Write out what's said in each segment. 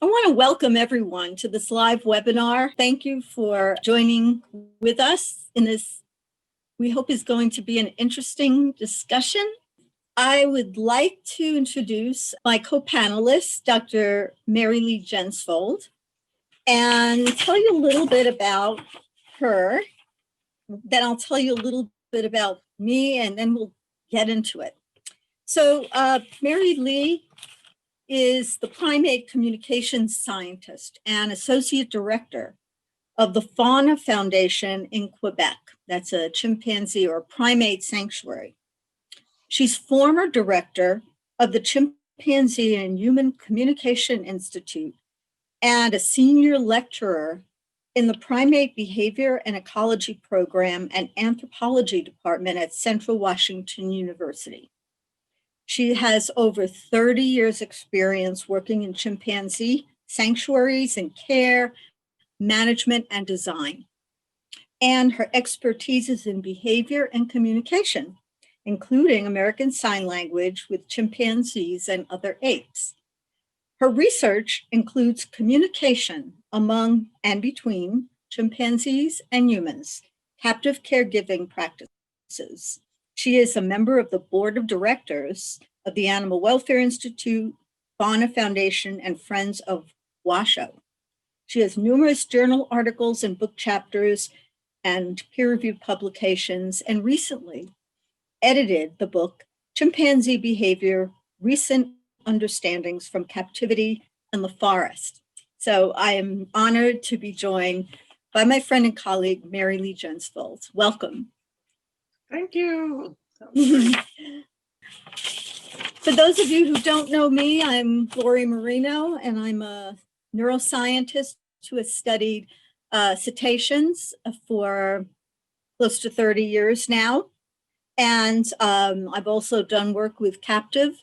I want to welcome everyone to this live webinar. Thank you for joining with us in this, we hope is going to be an interesting discussion. I would like to introduce my co-panelist, Dr. Lee Jensvold, and tell you a little bit about her. Then I'll tell you a little bit about me, and then we'll get into it. So Mary Lee is the primate communications scientist and associate director of the Fauna Foundation in Quebec. That's a chimpanzee or primate sanctuary. She's former director of the Chimpanzee and Human Communication Institute and a senior lecturer in the Primate Behavior and Ecology Program and Anthropology Department at Central Washington University. She has over 30 years experience working in chimpanzee sanctuaries and care, management, and design. And her expertise is in behavior and communication, including American Sign Language with chimpanzees and other apes. Her research includes communication among and between chimpanzees and humans, captive caregiving practices. She is a member of the board of directors of the Animal Welfare Institute, Fauna Foundation, and Friends of Washoe. She has numerous journal articles and book chapters and peer-reviewed publications, and recently edited the book Chimpanzee Behavior: Recent Understandings from Captivity and the Forest. So I am honored to be joined by my friend and colleague, Mary Lee Jensvold. Welcome. Thank you. For those of you who don't know me, I'm Reiss Marino, and I'm a neuroscientist who has studied cetaceans for close to 30 years now. And I've also done work with captive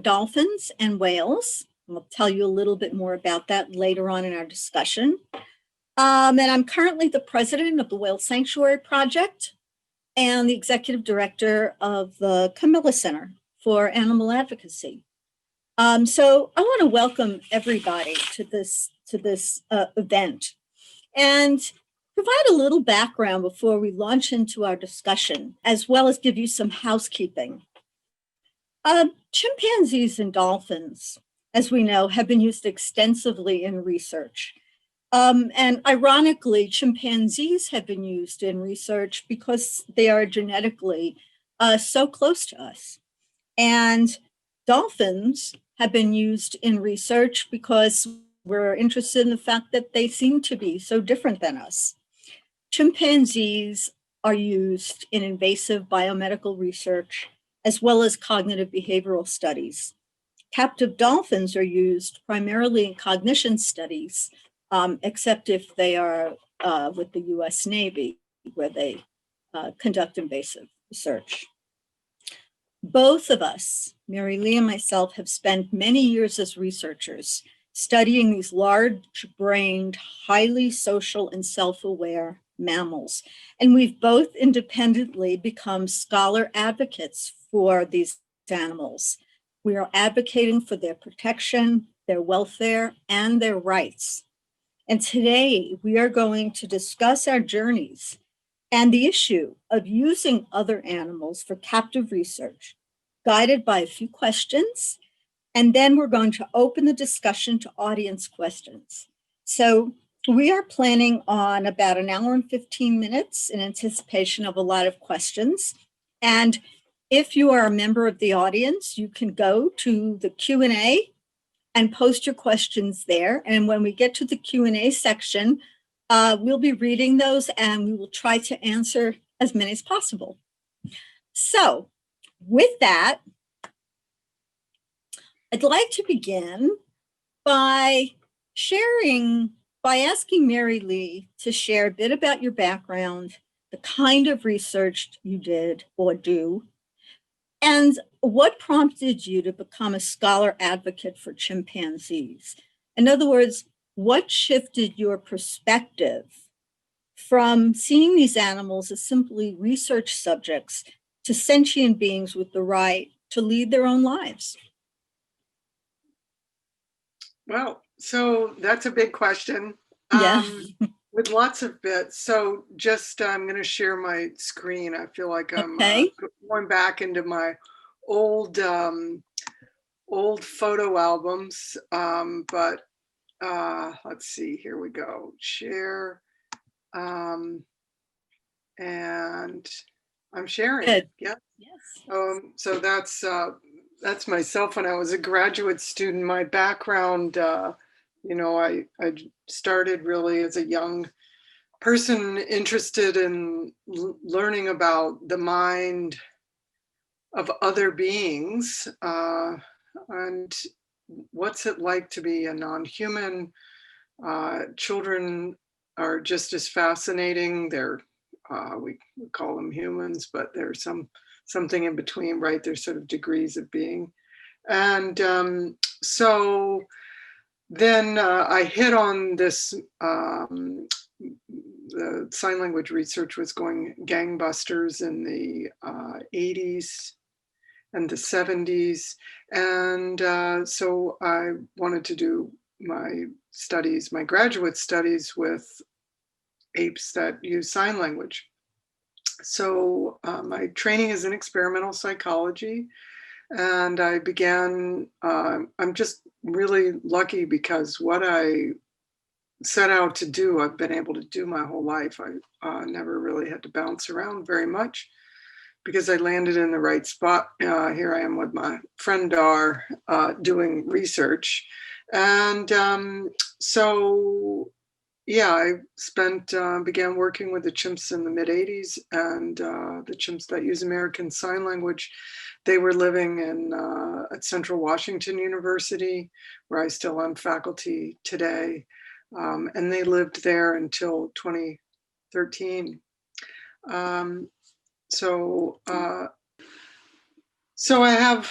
dolphins and whales. I'll tell you a little bit more about that later on in our discussion. And I'm currently the president of the Whale Sanctuary Project and the executive director of the Camilla Center for Animal Advocacy. So I want to welcome everybody to this event and provide a little background before we launch into our discussion, as well as give you some housekeeping. Chimpanzees and dolphins, as we know, have been used extensively in research. And ironically, chimpanzees have been used in research because they are genetically so close to us. And dolphins have been used in research because we're interested in the fact that they seem to be so different than us. Chimpanzees are used in invasive biomedical research, as well as cognitive behavioral studies. Captive dolphins are used primarily in cognition studies, except if they are with the US Navy, where they conduct invasive research. Both of us, Mary Lee and myself, have spent many years as researchers studying these large-brained, highly social and self-aware mammals. And we've both independently become scholar advocates for these animals. We are advocating for their protection, their welfare, and their rights. And today we are going to discuss our journeys and the issue of using other animals for captive research, guided by a few questions. And then we're going to open the discussion to audience questions. So we are planning on about an hour and 15 minutes in anticipation of a lot of questions. And if you are a member of the audience, you can go to the Q&A and post your questions there. And when we get to the Q&A section, we'll be reading those and we will try to answer as many as possible. So with that, I'd like to begin by asking Mary Lee to share a bit about your background, the kind of research you did or do, and what prompted you to become a scholar advocate for chimpanzees. In other words, what shifted your perspective from seeing these animals as simply research subjects to sentient beings with the right to lead their own lives? Well, So that's a big question. Yeah. With lots of bits. So just I'm going to share my screen. I feel like I'm Okay. going back into my old old photo albums. But let's see. Here we go. Share. And I'm sharing. Good. Yeah. Yes. So that's myself when I was a graduate student. My background, I started really as a young person interested in learning about the mind of other beings, and what's it like to be a non-human. Children are just as fascinating. We call them humans, but there's something in between, right? There's sort of degrees of being. And so then I hit on this, the sign language research was going gangbusters in the 80s and the 70s. And so I wanted to do my graduate studies with apes that use sign language. So my training is in experimental psychology, and I began, I'm just really lucky because what I set out to do, I've been able to do my whole life. I never really had to bounce around very much because I landed in the right spot. Here I am with my friend Dar doing research. And so, yeah, I began working with the chimps in the mid 80s, and the chimps that use American Sign Language, they were living at Central Washington University, where I still am faculty today. And they lived there until 2013. So I have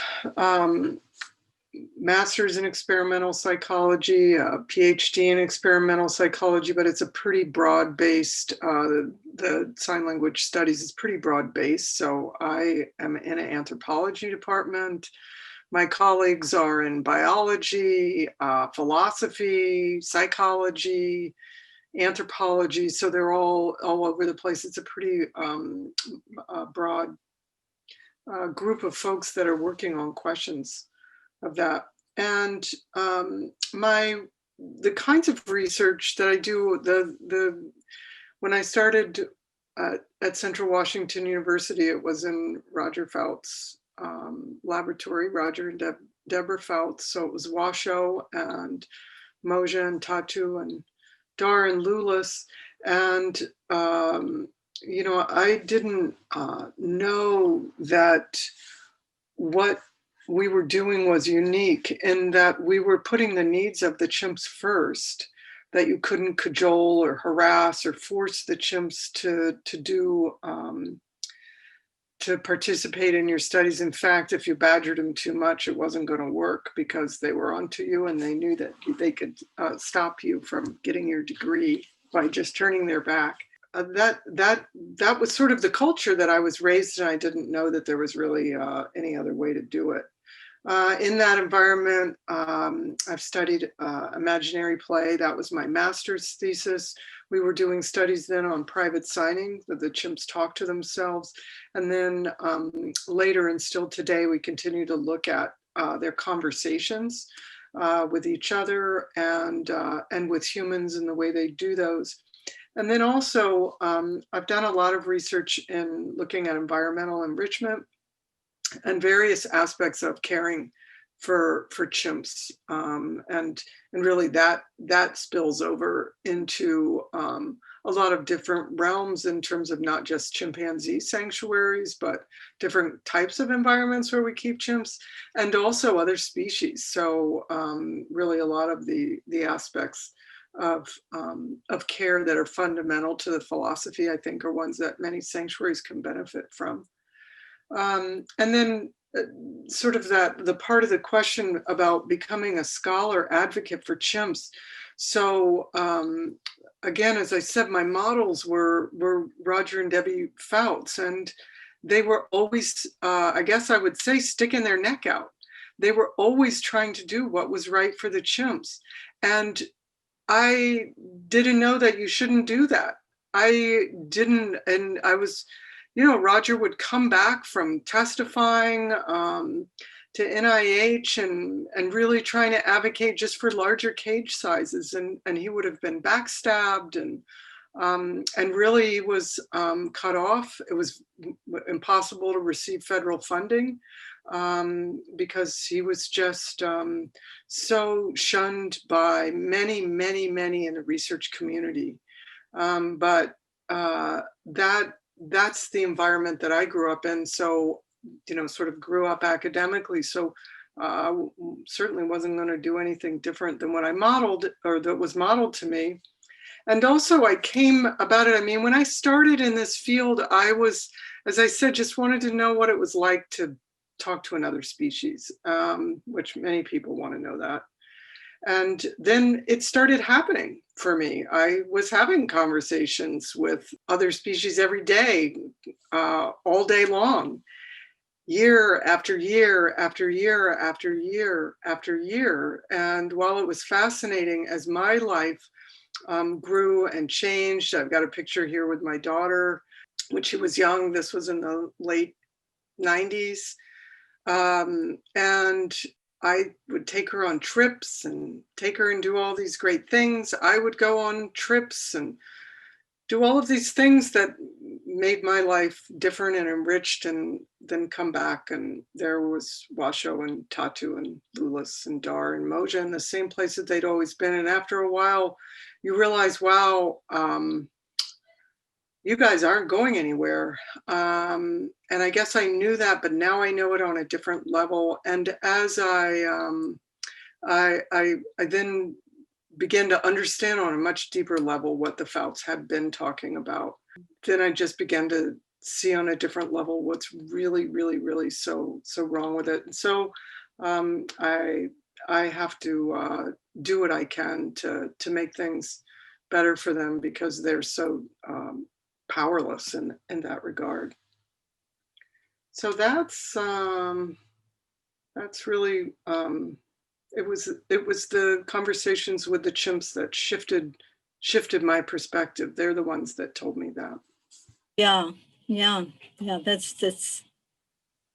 master's in experimental psychology, a PhD in experimental psychology, but it's a pretty broad-based, the sign language studies is pretty broad-based. So I am in an anthropology department. My colleagues are in biology, philosophy, psychology, anthropology. So they're all over the place. It's a pretty broad group of folks that are working on questions of that. And the kinds of research that I do, when I started at Central Washington University, it was in Roger Fout's laboratory, Roger and Deborah Fout. So it was Washoe and Moja and Tatu and Dar and Lulis. And I didn't know that what we were doing was unique in that we were putting the needs of the chimps first, that you couldn't cajole or harass or force the chimps to participate in your studies. In fact, if you badgered them too much, it wasn't going to work because they were onto you and they knew that they could stop you from getting your degree by just turning their back. That was sort of the culture that I was raised in. I didn't know that there was really any other way to do it. In that environment, I've studied imaginary play. That was my master's thesis. We were doing studies then on private signing, that the chimps talk to themselves. And then later and still today, we continue to look at their conversations with each other and with humans and the way they do those. And then also, I've done a lot of research in looking at environmental enrichment and various aspects of caring for chimps, and really that spills over into a lot of different realms in terms of not just chimpanzee sanctuaries, but different types of environments where we keep chimps, and also other species. So really, a lot of the aspects of care that are fundamental to the philosophy, I think, are ones that many sanctuaries can benefit from. And then sort of the part of the question about becoming a scholar advocate for chimps. So again, as I said, my models were Roger and Debbie Fouts, and they were always, I guess I would say, sticking their neck out. they were always trying to do what was right for the chimps. And I didn't know that you shouldn't do that. I didn't, and I was, Roger would come back from testifying to NIH and really trying to advocate just for larger cage sizes, and he would have been backstabbed and really was cut off. It was impossible to receive federal funding because he was just so shunned by many, many, many in the research community. But that's the environment that I grew up in. So, sort of grew up academically. So certainly wasn't going to do anything different than what I modeled or that was modeled to me. And also I came about it. I mean, when I started in this field, I was, as I said, just wanted to know what it was like to talk to another species, which many people want to know that. And then it started happening for me. I was having conversations with other species every day, all day long, year after year after year after year after year. And while it was fascinating, as my life grew and changed, I've got a picture here with my daughter when she was young. This was in the late 90s. And I would take her on trips and take her and do all these great things. I would go on trips and do all of these things that made my life different and enriched, and then come back. And there was Washoe and Tatu and Lulis and Dar and Moja in the same place that they'd always been. And after a while, you realize, wow, you guys aren't going anywhere. And I guess I knew that, but now I know it on a different level. And as I then began to understand on a much deeper level what the Fouts had been talking about, then I just began to see on a different level what's really, really, really so wrong with it. And so I have to do what I can to make things better for them, because they're so powerless in that regard. So that's really it was the conversations with the chimps that shifted my perspective. They're the ones that told me that. Yeah. That's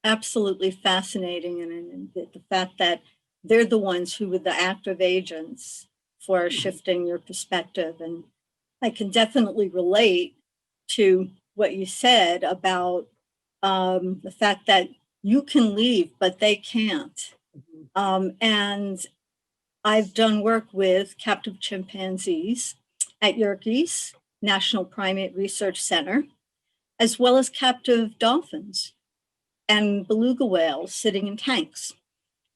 absolutely fascinating, and the fact that they're the ones who were the active agents for shifting your perspective. And I can definitely relate to what you said about the fact that you can leave, but they can't. And I've done work with captive chimpanzees at Yerkes National Primate Research Center, as well as captive dolphins and beluga whales sitting in tanks.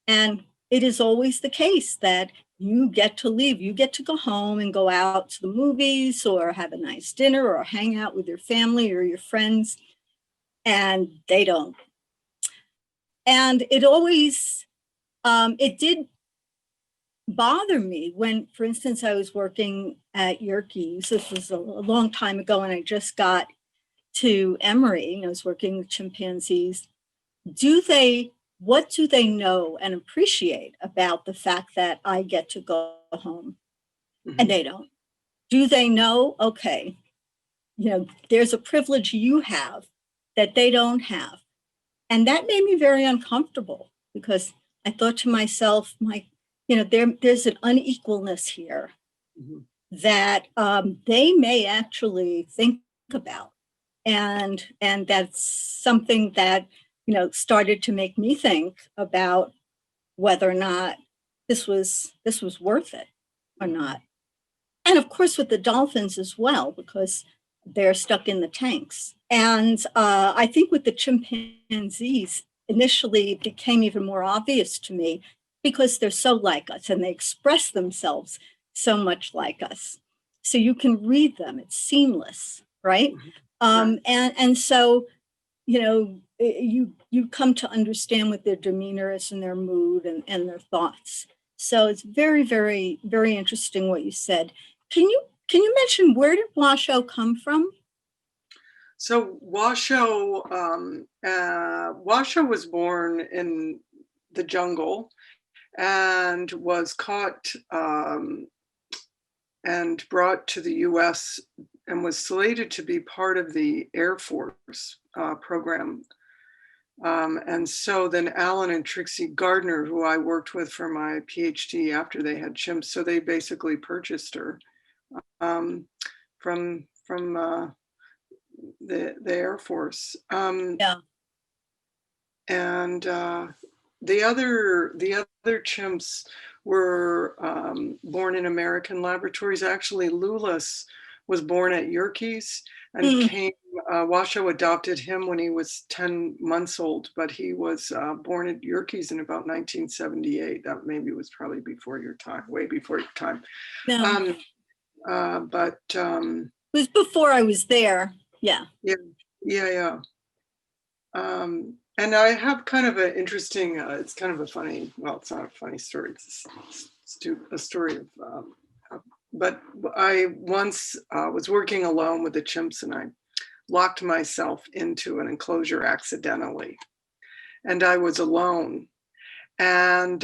And it is always the case that you get to leave, you get to go home and go out to the movies or have a nice dinner or hang out with your family or your friends, and they don't. And it always, it did bother me when, for instance, I was working at Yerkes. This was a long time ago, and I just got to Emory, and I was working with chimpanzees. What do they know and appreciate about the fact that I get to go home? Mm-hmm. And they don't? Do they know, okay, there's a privilege you have that they don't have? And that made me very uncomfortable, because I thought to myself, there's an unequalness here mm-hmm. that they may actually think about. And that's something that, started to make me think about whether or not this was worth it or not. And of course with the dolphins as well, because they're stuck in the tanks. And I think with the chimpanzees, initially it became even more obvious to me, because they're so like us and they express themselves so much like us. So you can read them, it's seamless, right? Mm-hmm. And so, you come to understand what their demeanor is and their mood and their thoughts. So it's very, very, very interesting what you said. Can you mention, where did Washoe come from? So Washoe was born in the jungle and was caught and brought to the US and was slated to be part of the Air Force program. And so then Alan and Trixie Gardner, who I worked with for my PhD after they had chimps, so they basically purchased her from the Air Force. Yeah. And the other chimps were born in American laboratories. Actually, Lulis was born at Yerkes and came. Washoe adopted him when he was 10 months old, but he was born at Yerkes in about 1978. That maybe was probably before your time, way before your time. No. But it was before I was there. Yeah. Yeah. And I have kind of an interesting, it's kind of a funny, well, it's not a funny story. It's a story of, but I once was working alone with the chimps and I locked myself into an enclosure accidentally. And I was alone. And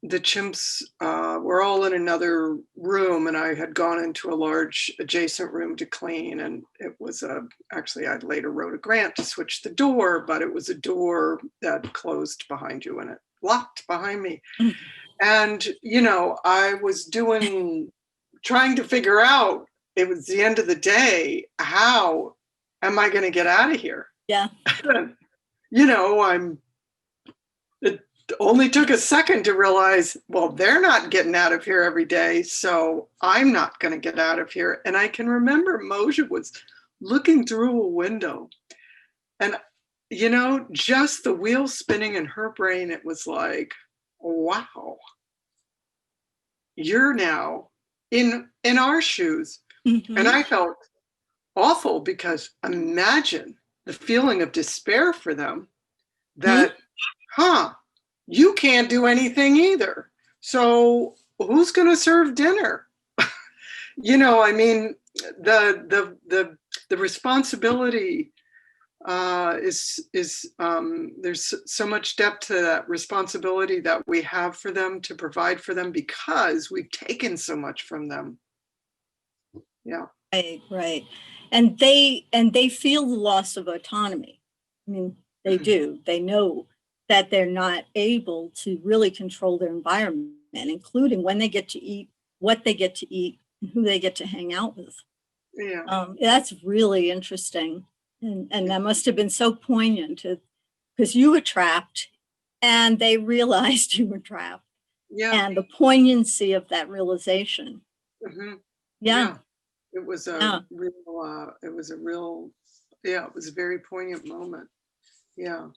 the chimps were all in another room and I had gone into a large adjacent room to clean. And it was actually, I later wrote a grant to switch the door, but it was a door that closed behind you and it locked behind me. And, you know, I was trying to figure out, it was the end of the day, how am I going to get out of here? Yeah. You know, it only took a second to realize, well, they're not getting out of here every day, so I'm not going to get out of here. And I can remember Moja was looking through a window and, you know, just the wheel spinning in her brain, it was like, wow, you're now in our shoes. Mm-hmm. And I felt awful because imagine the feeling of despair for them that, you can't do anything either. So who's going to serve dinner? You know, I mean, the responsibility is there's so much depth to that responsibility that we have for them to provide for them because we've taken so much from them. Yeah. Right. And they feel the loss of autonomy. I mean, they do. They know that they're not able to really control their environment, including when they get to eat, what they get to eat, and who they get to hang out with. Yeah. That's really interesting. And that must have been so poignant because you were trapped and they realized you were trapped. Yeah. And the poignancy of that realization. Mm-hmm. Yeah. It was a real, it was a very poignant moment. Yeah.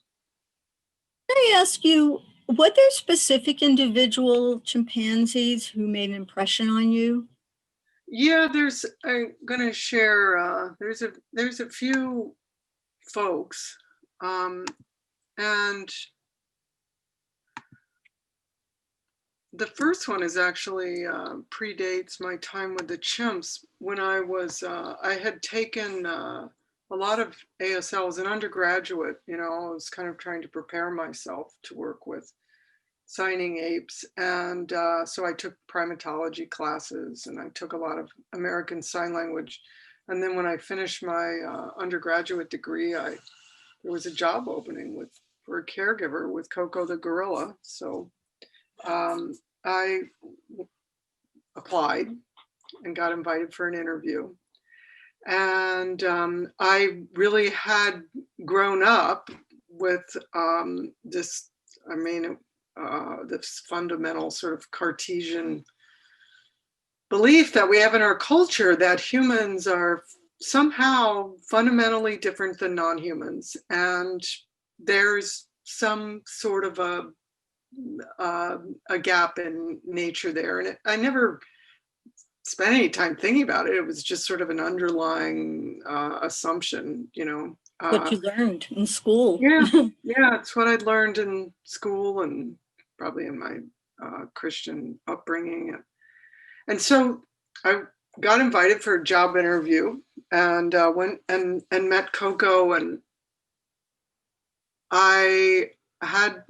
Can I ask you, were there specific individual chimpanzees who made an impression on you? Yeah, I'm gonna share, there's a few folks, and the first one is actually predates my time with the chimps. When I had taken a lot of ASL as an undergraduate, you know, I was kind of trying to prepare myself to work with signing apes. And so I took primatology classes and I took a lot of American Sign Language. And then when I finished my undergraduate degree, there was a job opening for a caregiver with Coco the gorilla. So I applied and got invited for an interview. And I really had grown up with this fundamental sort of Cartesian belief that we have in our culture that humans are somehow fundamentally different than non-humans. And there's some sort of a gap in nature there. And I never spent any time thinking about it. It was just sort of an underlying assumption, you know. What you learned in school. Yeah, it's what I'd learned in school and probably in my Christian upbringing. And so I got invited for a job interview and went and met Coco, and I had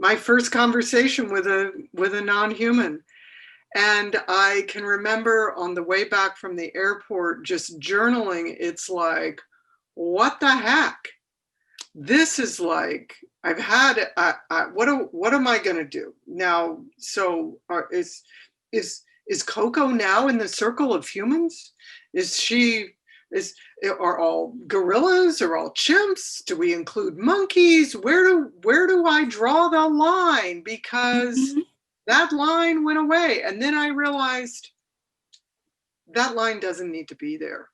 my first conversation with a non-human. And I can remember on the way back from the airport, just journaling. It's like, what the heck? This is like, I've had, what am I going to do now? So is Coco now in the circle of humans? Are all gorillas or all chimps? Do we include monkeys? Where do I draw the line? Because that line went away. And then I realized that line doesn't need to be there.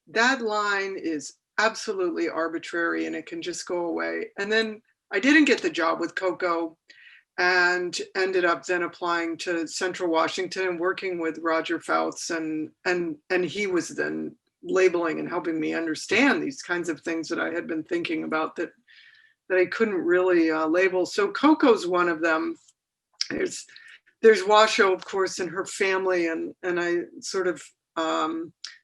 That line is absolutely arbitrary and it can just go away. And then I didn't get the job with Coco and ended up then applying to Central Washington and working with Roger Fouts, and he was then labeling and helping me understand these kinds of things that I had been thinking about that I couldn't really label. So Coco's one of them. There's Washoe, of course, and her family, and I sort of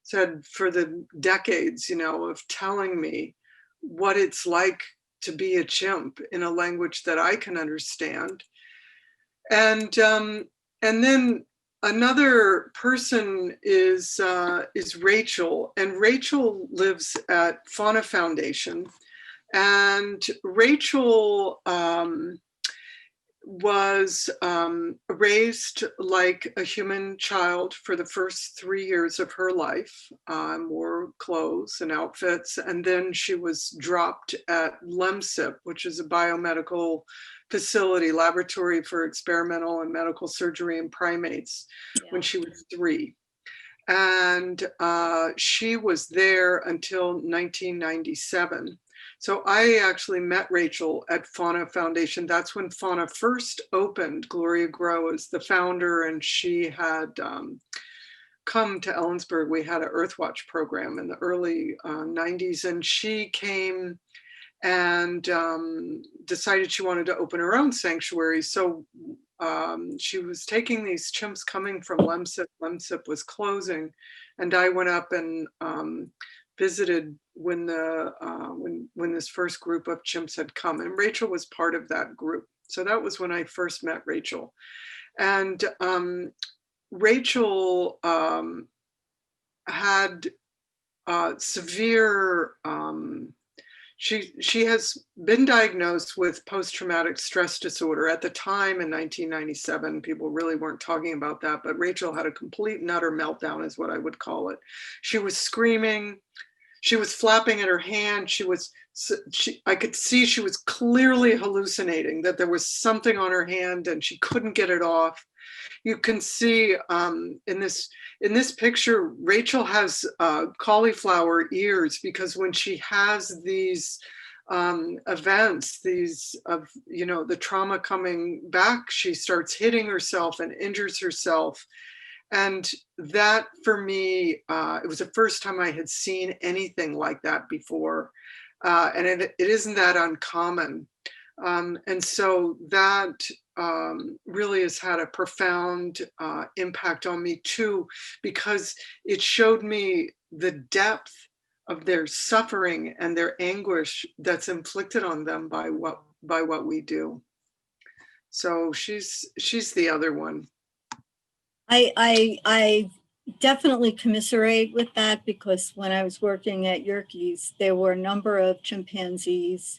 said for the decades, of telling me what it's like to be a chimp in a language that I can understand. And then another person is Rachel, and Rachel lives at Fauna Foundation. And Rachel was raised like a human child for the first 3 years of her life, wore clothes and outfits, and then she was dropped at LEMSIP, which is a biomedical facility, laboratory for experimental and medical surgery in primates, when she was 3. And she was there until 1997. So I actually met Rachel at Fauna Foundation. That's when Fauna first opened. Gloria Grow is the founder, and she had come to Ellensburg. We had an Earthwatch program in the early 90s, and she came and decided she wanted to open her own sanctuary. So she was taking these chimps coming from LEMSIP. LEMSIP was closing, and I went up and visited when this first group of chimps had come, and Rachel was part of that group. So that was when I first met Rachel. And Rachel had severe, she has been diagnosed with post-traumatic stress disorder. At the time in 1997, people really weren't talking about that, but Rachel had a complete and utter meltdown is what I would call it. She was screaming, she was flapping at her hand, I could see she was clearly hallucinating, that there was something on her hand and she couldn't get it off. You can see in this picture, Rachel has cauliflower ears, because when she has these events, the trauma coming back, she starts hitting herself and injures herself. And that, for me, it was the first time I had seen anything like that before. And it isn't that uncommon. And so that really has had a profound impact on me too, because it showed me the depth of their suffering and their anguish that's inflicted on them by what we do. So she's the other one. I definitely commiserate with that, because when I was working at Yerkes, there were a number of chimpanzees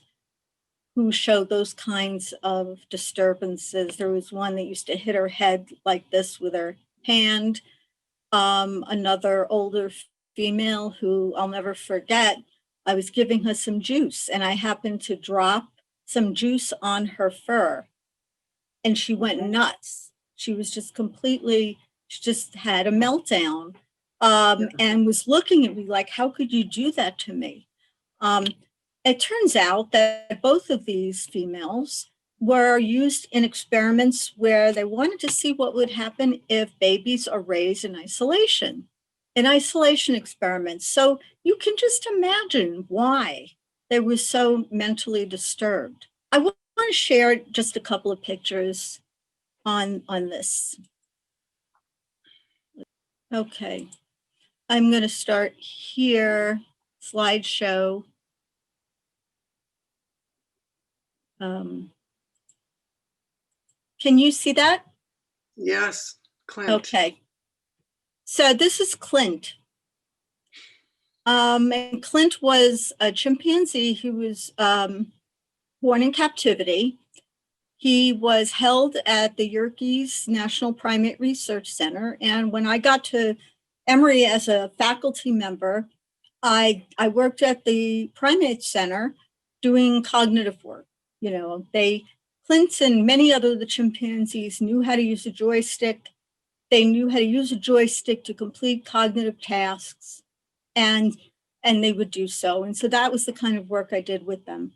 who showed those kinds of disturbances. There was one that used to hit her head like this with her hand. Another older female who I'll never forget, I was giving her some juice and I happened to drop some juice on her fur and she went nuts. She was just she just had a meltdown and was looking at me like, how could you do that to me? It turns out that both of these females were used in experiments where they wanted to see what would happen if babies are raised in isolation experiments. So you can just imagine why they were so mentally disturbed. I want to share just a couple of pictures on this. Okay, I'm going to start here, slideshow. Can you see that? Yes, Clint. Okay. So this is Clint. And Clint was a chimpanzee who was born in captivity. He was held at the Yerkes National Primate Research Center. And when I got to Emory as a faculty member, I worked at the primate center doing cognitive work. You know, Clint and many other of the chimpanzees knew how to use a joystick. They knew how to use a joystick to complete cognitive tasks, and they would do so. And so that was the kind of work I did with them.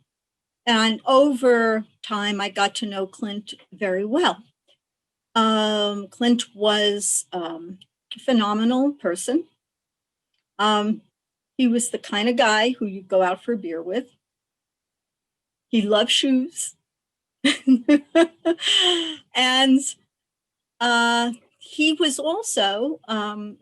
And over time, I got to know Clint very well. Clint was a phenomenal person. He was the kind of guy who you go out for a beer with. He loved shoes. And he was also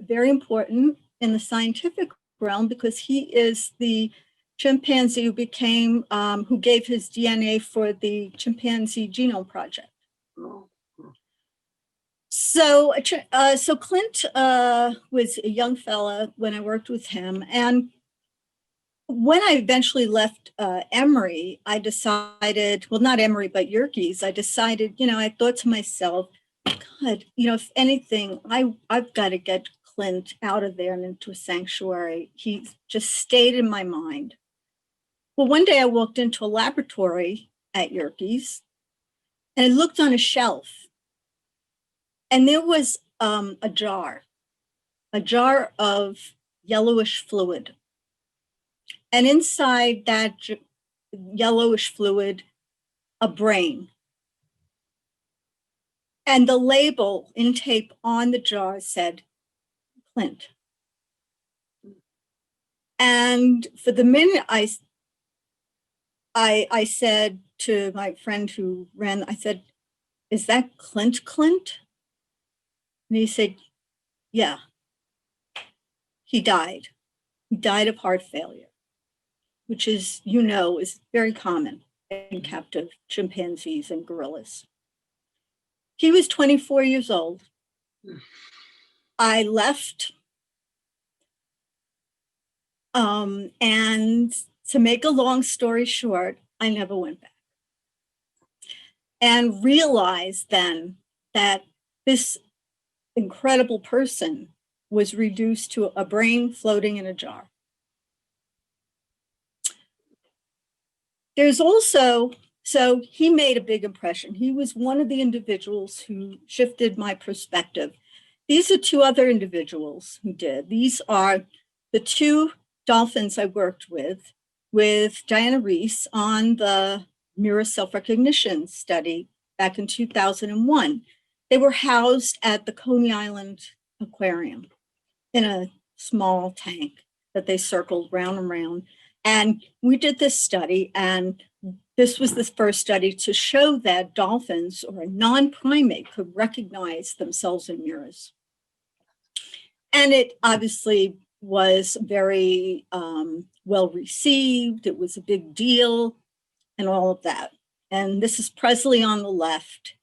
very important in the scientific realm because he is the chimpanzee who became, who gave his DNA for the Chimpanzee Genome Project. So Clint was a young fella when I worked with him. And when I eventually left Emory, I decided, well, not Emory, but Yerkes, I decided, you know, I thought to myself, God, you know, if anything, I've got to get Clint out of there and into a sanctuary. He just stayed in my mind. Well, one day I walked into a laboratory at Yerkes and I looked on a shelf and there was a jar of yellowish fluid. And inside that yellowish fluid, a brain. And the label in tape on the jar said, Clint. And for the minute I said to my friend who ran, I said, is that Clint? And he said, yeah, he died. He died of heart failure, which is, you know, is very common in captive chimpanzees and gorillas. He was 24 years old. I left. And to make a long story short, I never went back. And realized then that this incredible person was reduced to a brain floating in a jar. There's also, so he made a big impression. He was one of the individuals who shifted my perspective. These are two other individuals who did. These are the two dolphins I worked with Diana Reiss on the mirror self-recognition study back in 2001. They were housed at the Coney Island Aquarium in a small tank that they circled round and round. And we did this study, and this was the first study to show that dolphins or a non-primate could recognize themselves in mirrors. And it obviously was very well received. It was a big deal and all of that. And this is Presley on the left.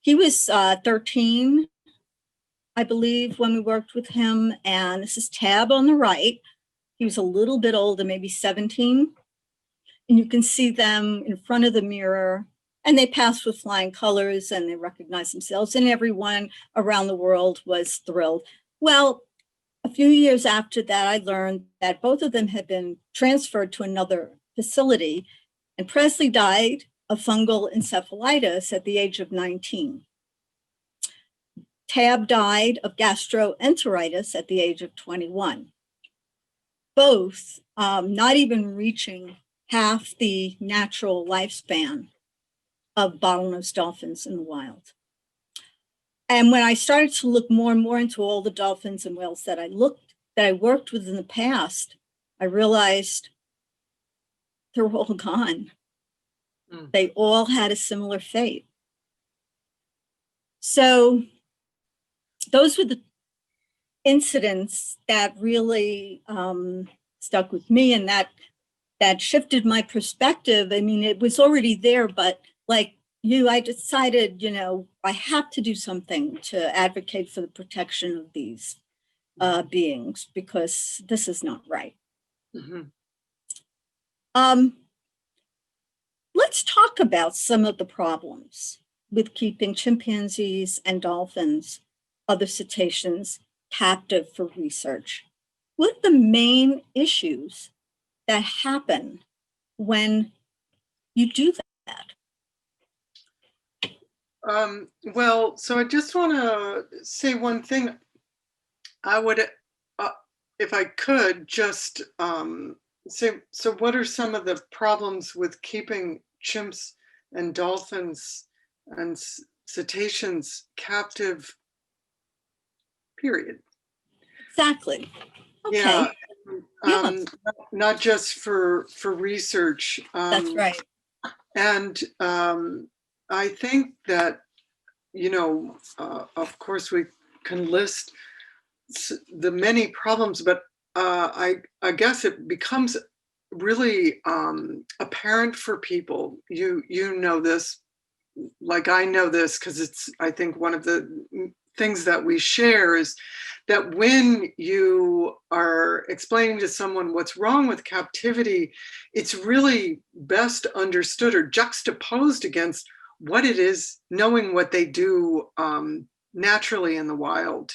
He was 13, I believe, when we worked with him. And this is Tab on the right. He was a little bit older, maybe 17. And you can see them in front of the mirror. And they passed with flying colors and they recognized themselves. And everyone around the world was thrilled. Well, a few years after that, I learned that both of them had been transferred to another facility. And Presley died of fungal encephalitis at the age of 19. Tab died of gastroenteritis at the age of 21. Both not even reaching half the natural lifespan of bottlenose dolphins in the wild. And when I started to look more and more into all the dolphins and whales that I worked with in the past, I realized they're all gone. They all had a similar fate. So those were the incidents that really stuck with me, and that shifted my perspective. I mean, it was already there, but like I decided, I have to do something to advocate for the protection of these beings, because this is not right. Mhm. Let's talk about some of the problems with keeping chimpanzees and dolphins, other cetaceans, captive for research. What are the main issues that happen when you do that? Well, so I just want to say one thing. I would, if I could, just say, so what are some of the problems with keeping chimps and dolphins and cetaceans captive, period? Exactly. Yeah, Okay. Yeah, not just for research. that's right. And I think that, of course, we can list the many problems, but I guess it becomes really apparent for people. You know this, like I know this, because it's, I think, one of the things that we share is that when you are explaining to someone what's wrong with captivity, it's really best understood or juxtaposed against what it is, knowing what they do naturally in the wild,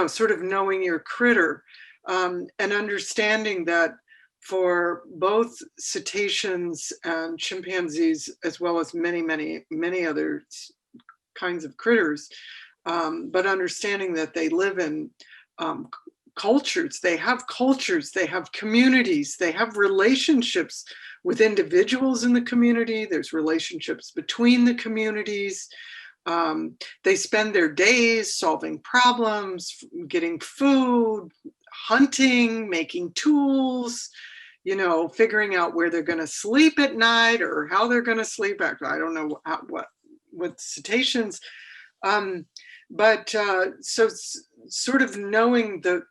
sort of knowing your critter, and understanding that for both cetaceans and chimpanzees, as well as many, many, many other kinds of critters, but understanding that they live in cultures, they have communities, they have relationships with individuals in the community, there's relationships between the communities. They spend their days solving problems, getting food, hunting, making tools, figuring out where they're going to sleep at night or how they're going to sleep. Actually, I don't know what with cetaceans, but so sort of knowing the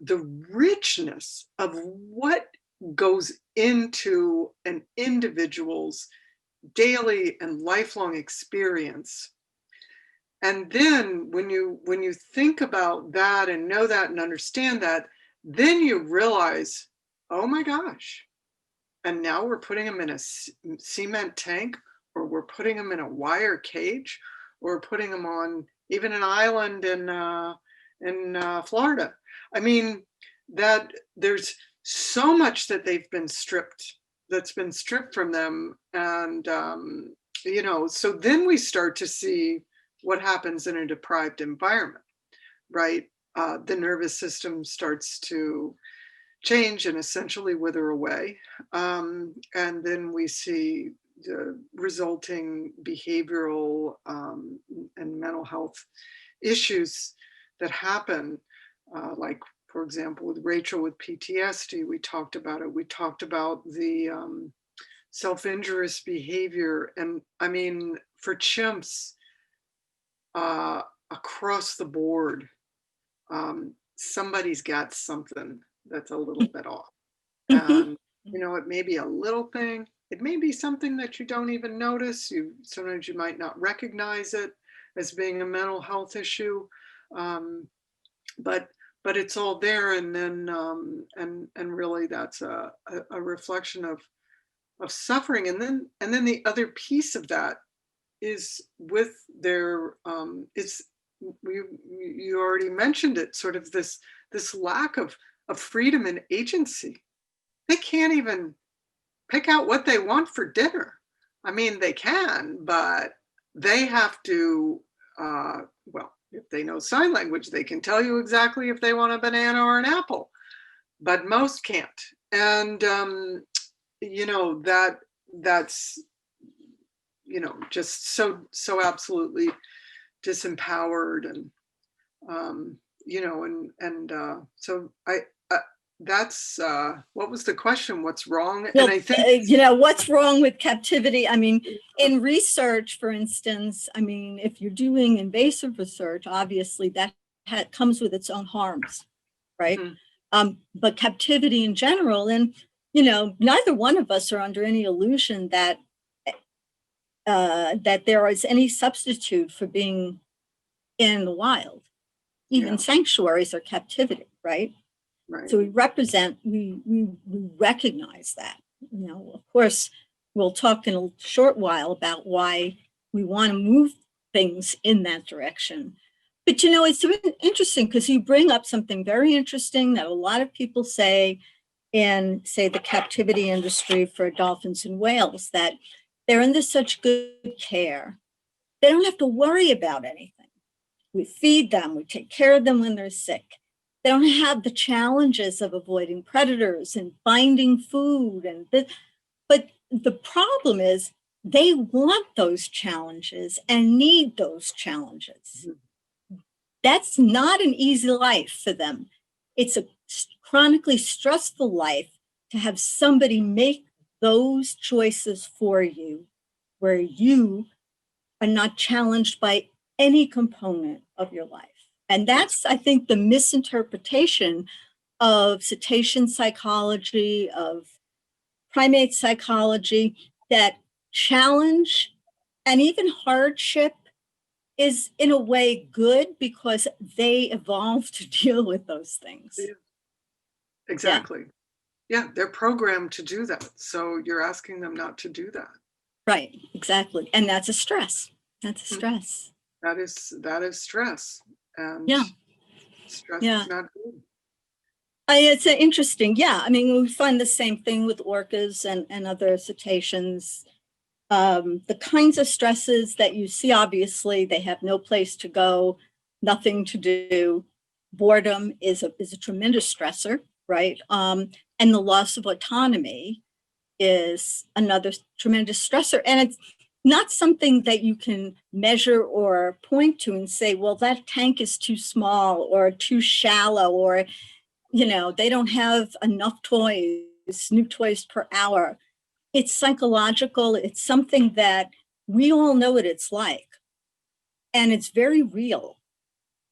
richness of what goes into an individual's daily and lifelong experience. And then when you think about that and know that and understand that, then you realize, oh my gosh, and now we're putting them in a cement tank, or we're putting them in a wire cage, or putting them on even an island in Florida. I mean, that there's so much that that's been stripped from them. And, so then we start to see what happens in a deprived environment, right? The nervous system starts to change and essentially wither away. And then we see the resulting behavioral and mental health issues that happen. Like, for example, with Rachel with PTSD, we talked about it. We talked about the self-injurious behavior. And I mean, for chimps, across the board, somebody's got something that's a little bit off. And, it may be a little thing. It may be something that you don't even notice. Sometimes you might not recognize it as being a mental health issue. But it's all there. And then, and really that's a reflection of suffering. And then the other piece of that is with their, you already mentioned it, sort of this lack of freedom and agency. They can't even pick out what they want for dinner. I mean, they can, but they have to, well, if they know sign language, they can tell you exactly if they want a banana or an apple, but most can't. And, that's, just so absolutely disempowered. And, so that's what was the question? What's wrong? Well, and I think what's wrong with captivity? I mean, in research, for instance, I mean, if you're doing invasive research, obviously that comes with its own harms, right? But captivity in general, and neither one of us are under any illusion that that there is any substitute for being in the wild, even Yeah. sanctuaries or captivity, right? Right. So we recognize that. You know, of course, we'll talk in a short while about why we want to move things in that direction. But, you know, it's interesting because you bring up something very interesting that a lot of people say in, say, the captivity industry for dolphins and whales, that they're under such good care. They don't have to worry about anything. We feed them, we take care of them when they're sick. They don't have the challenges of avoiding predators and finding food. But the problem is they want those challenges and need those challenges. That's not an easy life for them. It's a chronically stressful life to have somebody make those choices for you, where you are not challenged by any component of your life. And that's, I think, the misinterpretation of cetacean psychology, of primate psychology, that challenge and even hardship is in a way good because they evolved to deal with those things. Yeah. Exactly. Yeah, they're programmed to do that. So you're asking them not to do that. Right, exactly. And that's a stress. That's a stress. That is stress. And Yeah. stress Yeah. is not good. It's interesting. Yeah. I mean, we find the same thing with orcas and other cetaceans. The kinds of stresses that you see, obviously, they have no place to go, nothing to do. Boredom is a tremendous stressor, right? And the loss of autonomy is another tremendous stressor. And it's not something that you can measure or point to and say, well, that tank is too small or too shallow, or, you know, they don't have enough toys, new toys per hour. It's psychological. It's something that we all know what it's like. And it's very real.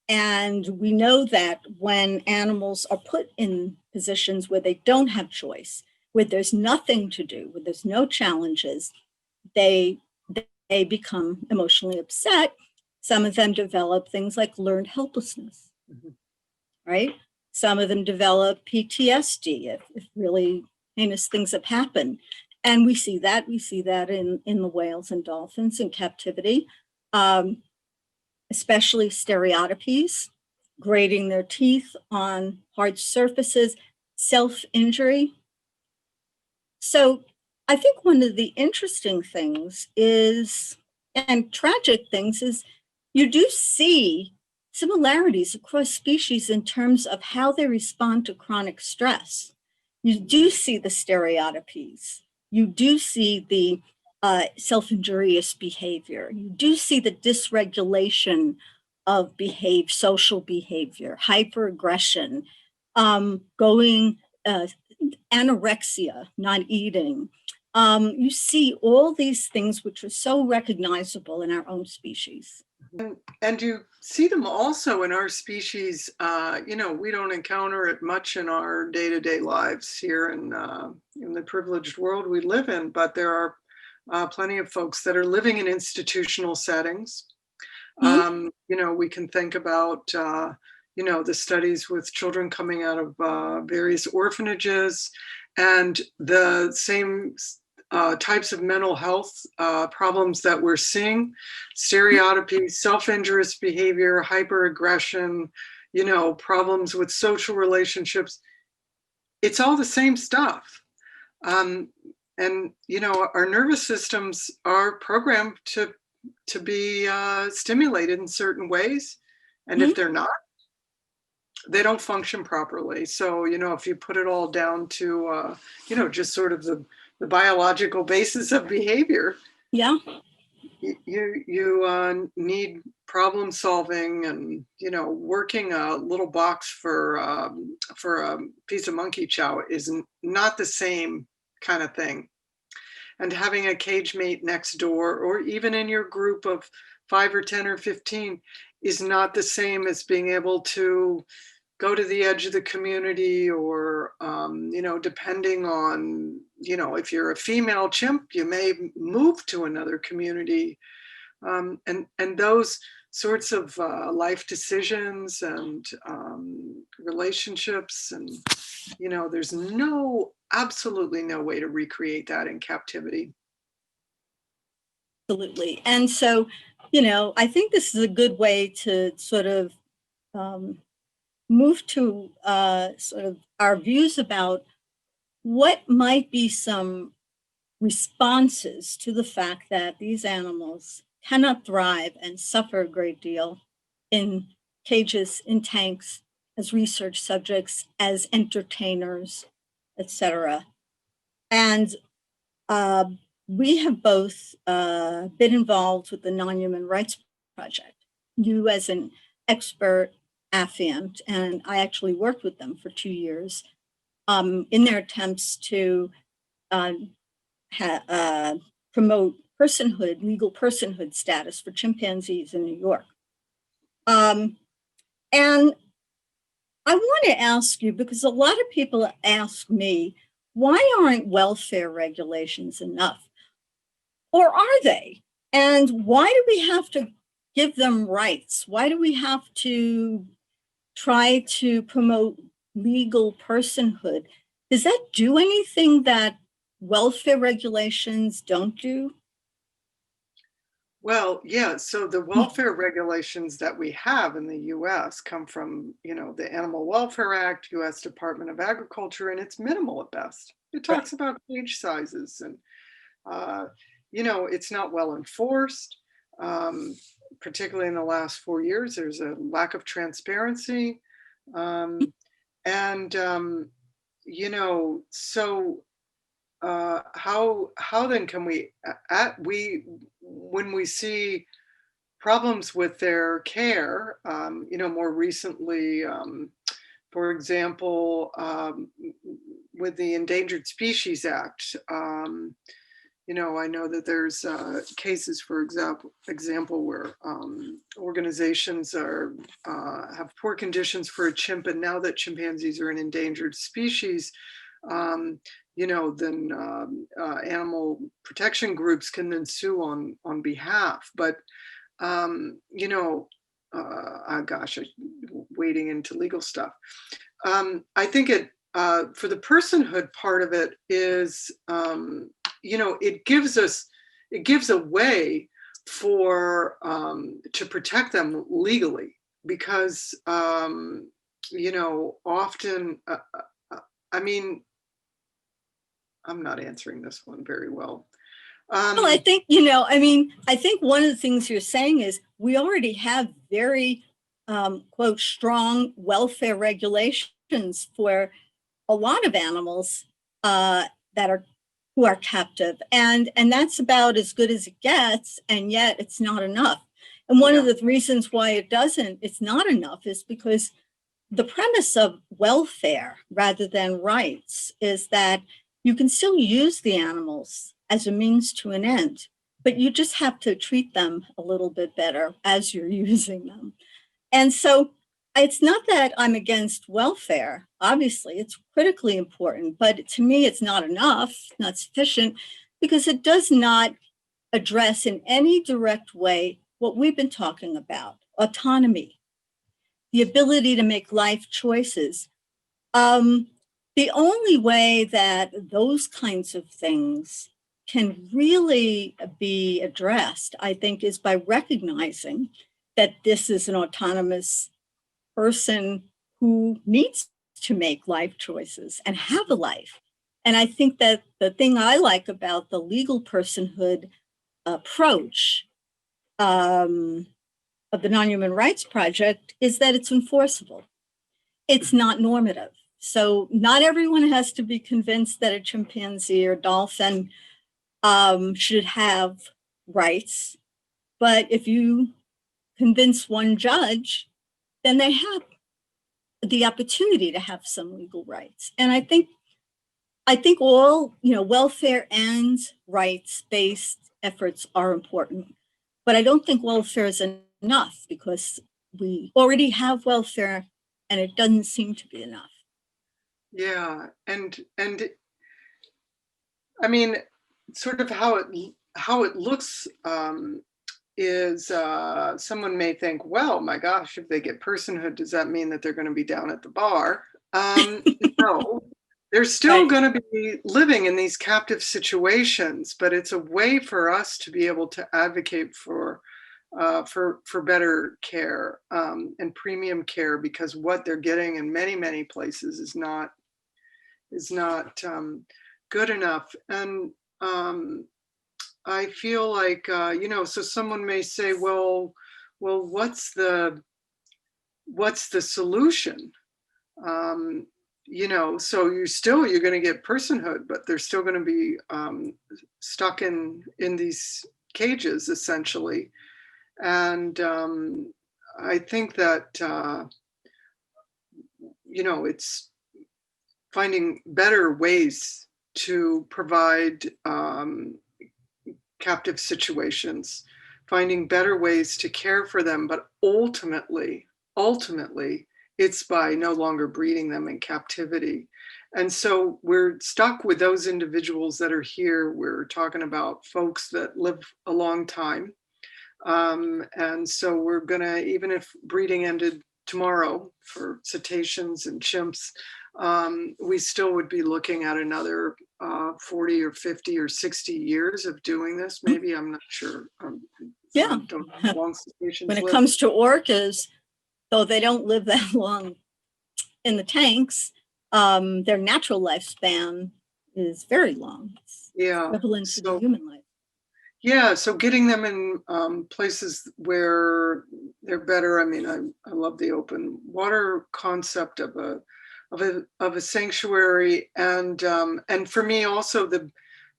And we know that when animals are put in positions where they don't have choice, where there's nothing to do, where there's no challenges, they become emotionally upset. Some of them develop things like learned helplessness, right? Some of them develop PTSD if really heinous things have happened. And we see that in the whales and dolphins in captivity, especially stereotypies, grating their teeth on hard surfaces, self-injury. So I think one of the interesting things is, and tragic things, is you do see similarities across species in terms of how they respond to chronic stress. You do see the stereotypies. You do see the self-injurious behavior. You do see the dysregulation of social behavior, hyperaggression, going anorexia, not eating. You see all these things which are so recognizable in our own species. And you see them also in our species. You know, we don't encounter it much in our day-to-day lives here in the privileged world we live in, but there are plenty of folks that are living in institutional settings. You know, we can think about you know, the studies with children coming out of various orphanages, and the same types of mental health problems that we're seeing: stereotypies, self-injurious behavior, hyperaggression, you know, problems with social relationships. It's all the same stuff. And, you know, our nervous systems are programmed to be stimulated in certain ways. And if they're not, they don't function properly. So, you know, if you put it all down to, you know, just sort of the biological basis of behavior, Yeah. you need problem solving, and, you know, working a little box for a piece of monkey chow is not the same kind of thing. And having a cage mate next door, or even in your group of 5 or 10 or 15, is not the same as being able to go to the edge of the community, or, depending on, if you're a female chimp, you may move to another community. And those sorts of life decisions and relationships, and there's absolutely no way to recreate that in captivity. Absolutely. And so, I think this is a good way to sort of move to sort of our views about what might be some responses to the fact that these animals cannot thrive and suffer a great deal in cages, in tanks, as research subjects, as entertainers, etc. And we have both been involved with the Non-Human Rights Project. You as an expert affiant, and I actually worked with them for 2 years in their attempts to promote personhood, legal personhood status for chimpanzees in New York. And I want to ask you, because a lot of people ask me, why aren't welfare regulations enough? Or are they? And why do we have to give them rights? Why do we have to try to promote legal personhood? Does that do anything that welfare regulations don't do? Well, yeah, so the welfare regulations that we have in the US come from, the Animal Welfare Act, US Department of Agriculture, and it's minimal at best. It talks about cage sizes, and, it's not well enforced. Particularly in the last 4 years, there's a lack of transparency. And, so how then can when we see problems with their care, more recently, for example, with the Endangered Species Act, I know that there's cases, for example, where organizations have poor conditions for a chimp, and now that chimpanzees are an endangered species, then animal protection groups can then sue on behalf. But I'm wading into legal stuff. I think for the personhood part of it is, it gives a way for to protect them legally, because often I'm not answering this one very well. Well, I think, I think one of the things you're saying is we already have very, quote, strong welfare regulations for a lot of animals who are captive. And that's about as good as it gets, and yet it's not enough. And one of the reasons why it's not enough is because the premise of welfare rather than rights is that you can still use the animals as a means to an end, but you just have to treat them a little bit better as you're using them. And so it's not that I'm against welfare. Obviously, it's critically important, but to me, it's not enough, not sufficient, because it does not address in any direct way what we've been talking about: autonomy, the ability to make life choices. The only way that those kinds of things can really be addressed, I think, is by recognizing that this is an autonomous person who needs to make life choices and have a life. And I think that the thing I like about the legal personhood approach of the Non-Human Rights Project is that it's enforceable. It's not normative. So not everyone has to be convinced that a chimpanzee or dolphin should have rights. But if you convince one judge, then they have the opportunity to have some legal rights. And I think all, welfare and rights-based efforts are important. But I don't think welfare is enough, because we already have welfare and it doesn't seem to be enough. Yeah, and I mean, sort of how it looks is someone may think, well, my gosh, if they get personhood, does that mean that they're going to be down at the bar? No, they're still Right. going to be living in these captive situations, but it's a way for us to be able to advocate for better care and premium care, because what they're getting in many places is not good enough. And I feel like so someone may say, well, what's the solution? So you're going to get personhood, but they're still going to be stuck in these cages essentially. And I think that it's finding better ways to provide captive situations, finding better ways to care for them, but ultimately, it's by no longer breeding them in captivity. And so we're stuck with those individuals that are here. We're talking about folks that live a long time. And so we're gonna, even if breeding ended tomorrow for cetaceans and chimps, we still would be looking at another 40 or 50 or 60 years of doing this. Maybe, I'm not sure. Yeah. Don't know how long cetaceans When it live. comes to orcas, though they don't live that long in the tanks, their natural lifespan is very long. It's equivalent to the human life. Yeah, so getting them in places where they're better. I mean, I love the open water concept of a sanctuary, and for me also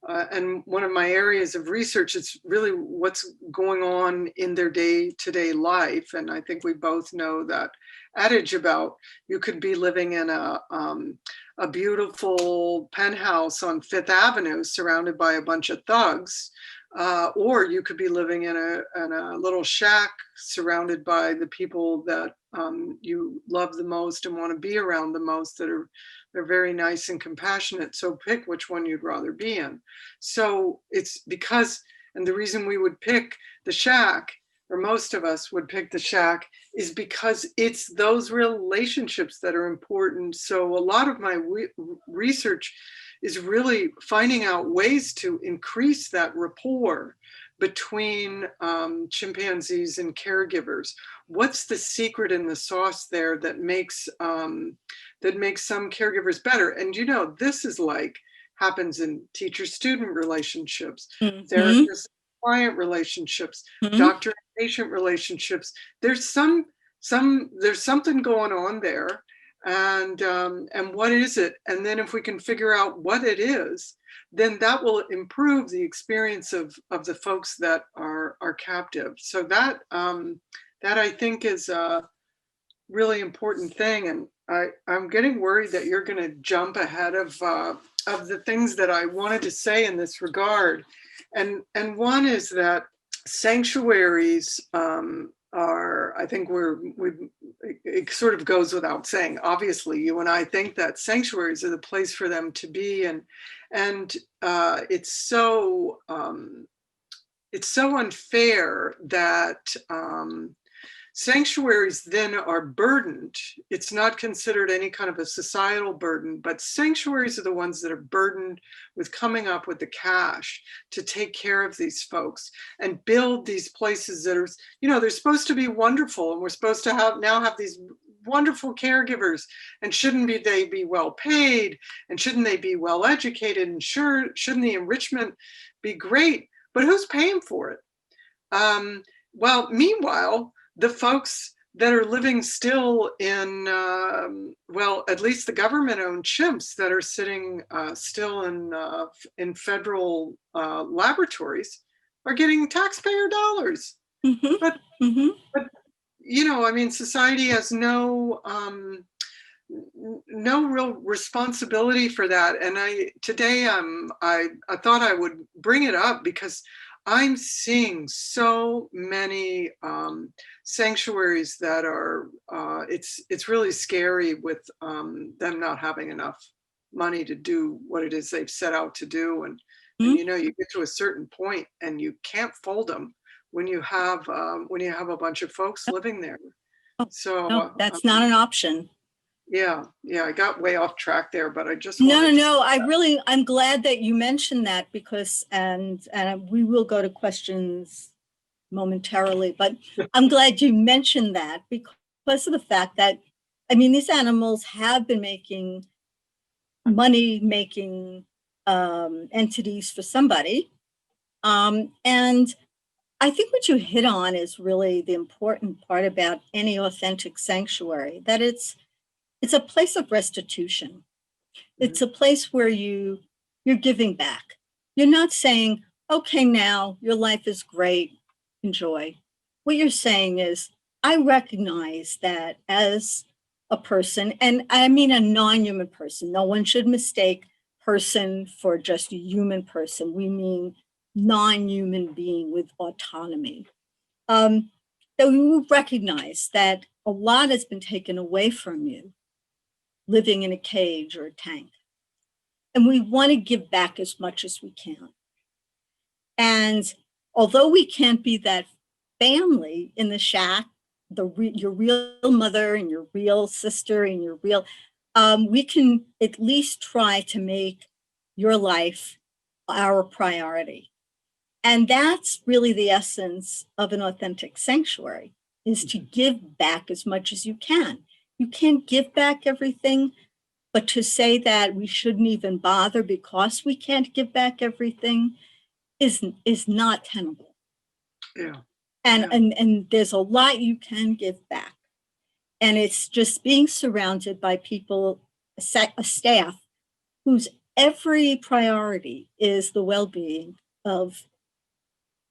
and one of my areas of research is really what's going on in their day-to-day life. And I think we both know that adage about you could be living in a beautiful penthouse on Fifth Avenue surrounded by a bunch of thugs. Or you could be living in a little shack surrounded by the people that you love the most and want to be around the most, they're very nice and compassionate. So pick which one you'd rather be in. So it's because, and the reason we would pick the shack, or most of us would pick the shack, is because it's those relationships that are important. So a lot of my research is really finding out ways to increase that rapport between chimpanzees and caregivers. What's the secret in the sauce there that makes some caregivers better? And this is like happens in teacher-student relationships, therapist-client relationships, doctor-patient relationships. There's something going on there. And what is it? And then if we can figure out what it is, then that will improve the experience of the folks that are captive. So that I think is a really important thing. And I'm getting worried that you're going to jump ahead of the things that I wanted to say in this regard. And one is that sanctuaries are, I think it sort of goes without saying. Obviously, you and I think that sanctuaries are the place for them to be, and it's so unfair that sanctuaries then are burdened. It's not considered any kind of a societal burden, but sanctuaries are the ones that are burdened with coming up with the cash to take care of these folks and build these places that are, they're supposed to be wonderful, and we're supposed to have these wonderful caregivers. And shouldn't they be well paid? And shouldn't they be well educated? And shouldn't the enrichment be great? But who's paying for it? Well, meanwhile, the folks that are living still in, at least the government-owned chimps that are sitting still in federal laboratories are getting taxpayer dollars. But society has no real responsibility for that. And today I thought I would bring it up because I'm seeing so many sanctuaries that are, it's really scary with them not having enough money to do what it is they've set out to do. And Hmm? you know, you get to a certain point and you can't fold them when you have a bunch of folks living there. Oh, So no, that's not an option. yeah, yeah, I got way off track there, but I just No, no, wanted to. no. I'm glad that you mentioned that because, and we will go to questions momentarily, but I'm glad you mentioned that because of the fact that, I mean, these animals have been making money making entities for somebody. And I think what you hit on is really the important part about any authentic sanctuary, that it's a place of restitution. It's a place where you're giving back. You're not saying, okay, now your life is great, enjoy. What you're saying is, I recognize that as a person, and I mean a non-human person. No one should mistake person for just a human person. We mean non-human being with autonomy. Um, that you recognize that a lot has been taken away from you living in a cage or a tank. And we want to give back as much as we can. And although we can't be that family in the shack, your real mother and your real sister and your real, we can at least try to make your life our priority. And that's really the essence of an authentic sanctuary, is to give back as much as you can. You can't give back everything, but to say that we shouldn't even bother because we can't give back everything is not tenable. Yeah, And, yeah. and there's a lot you can give back. And it's just being surrounded by people, a staff whose every priority is the well-being of,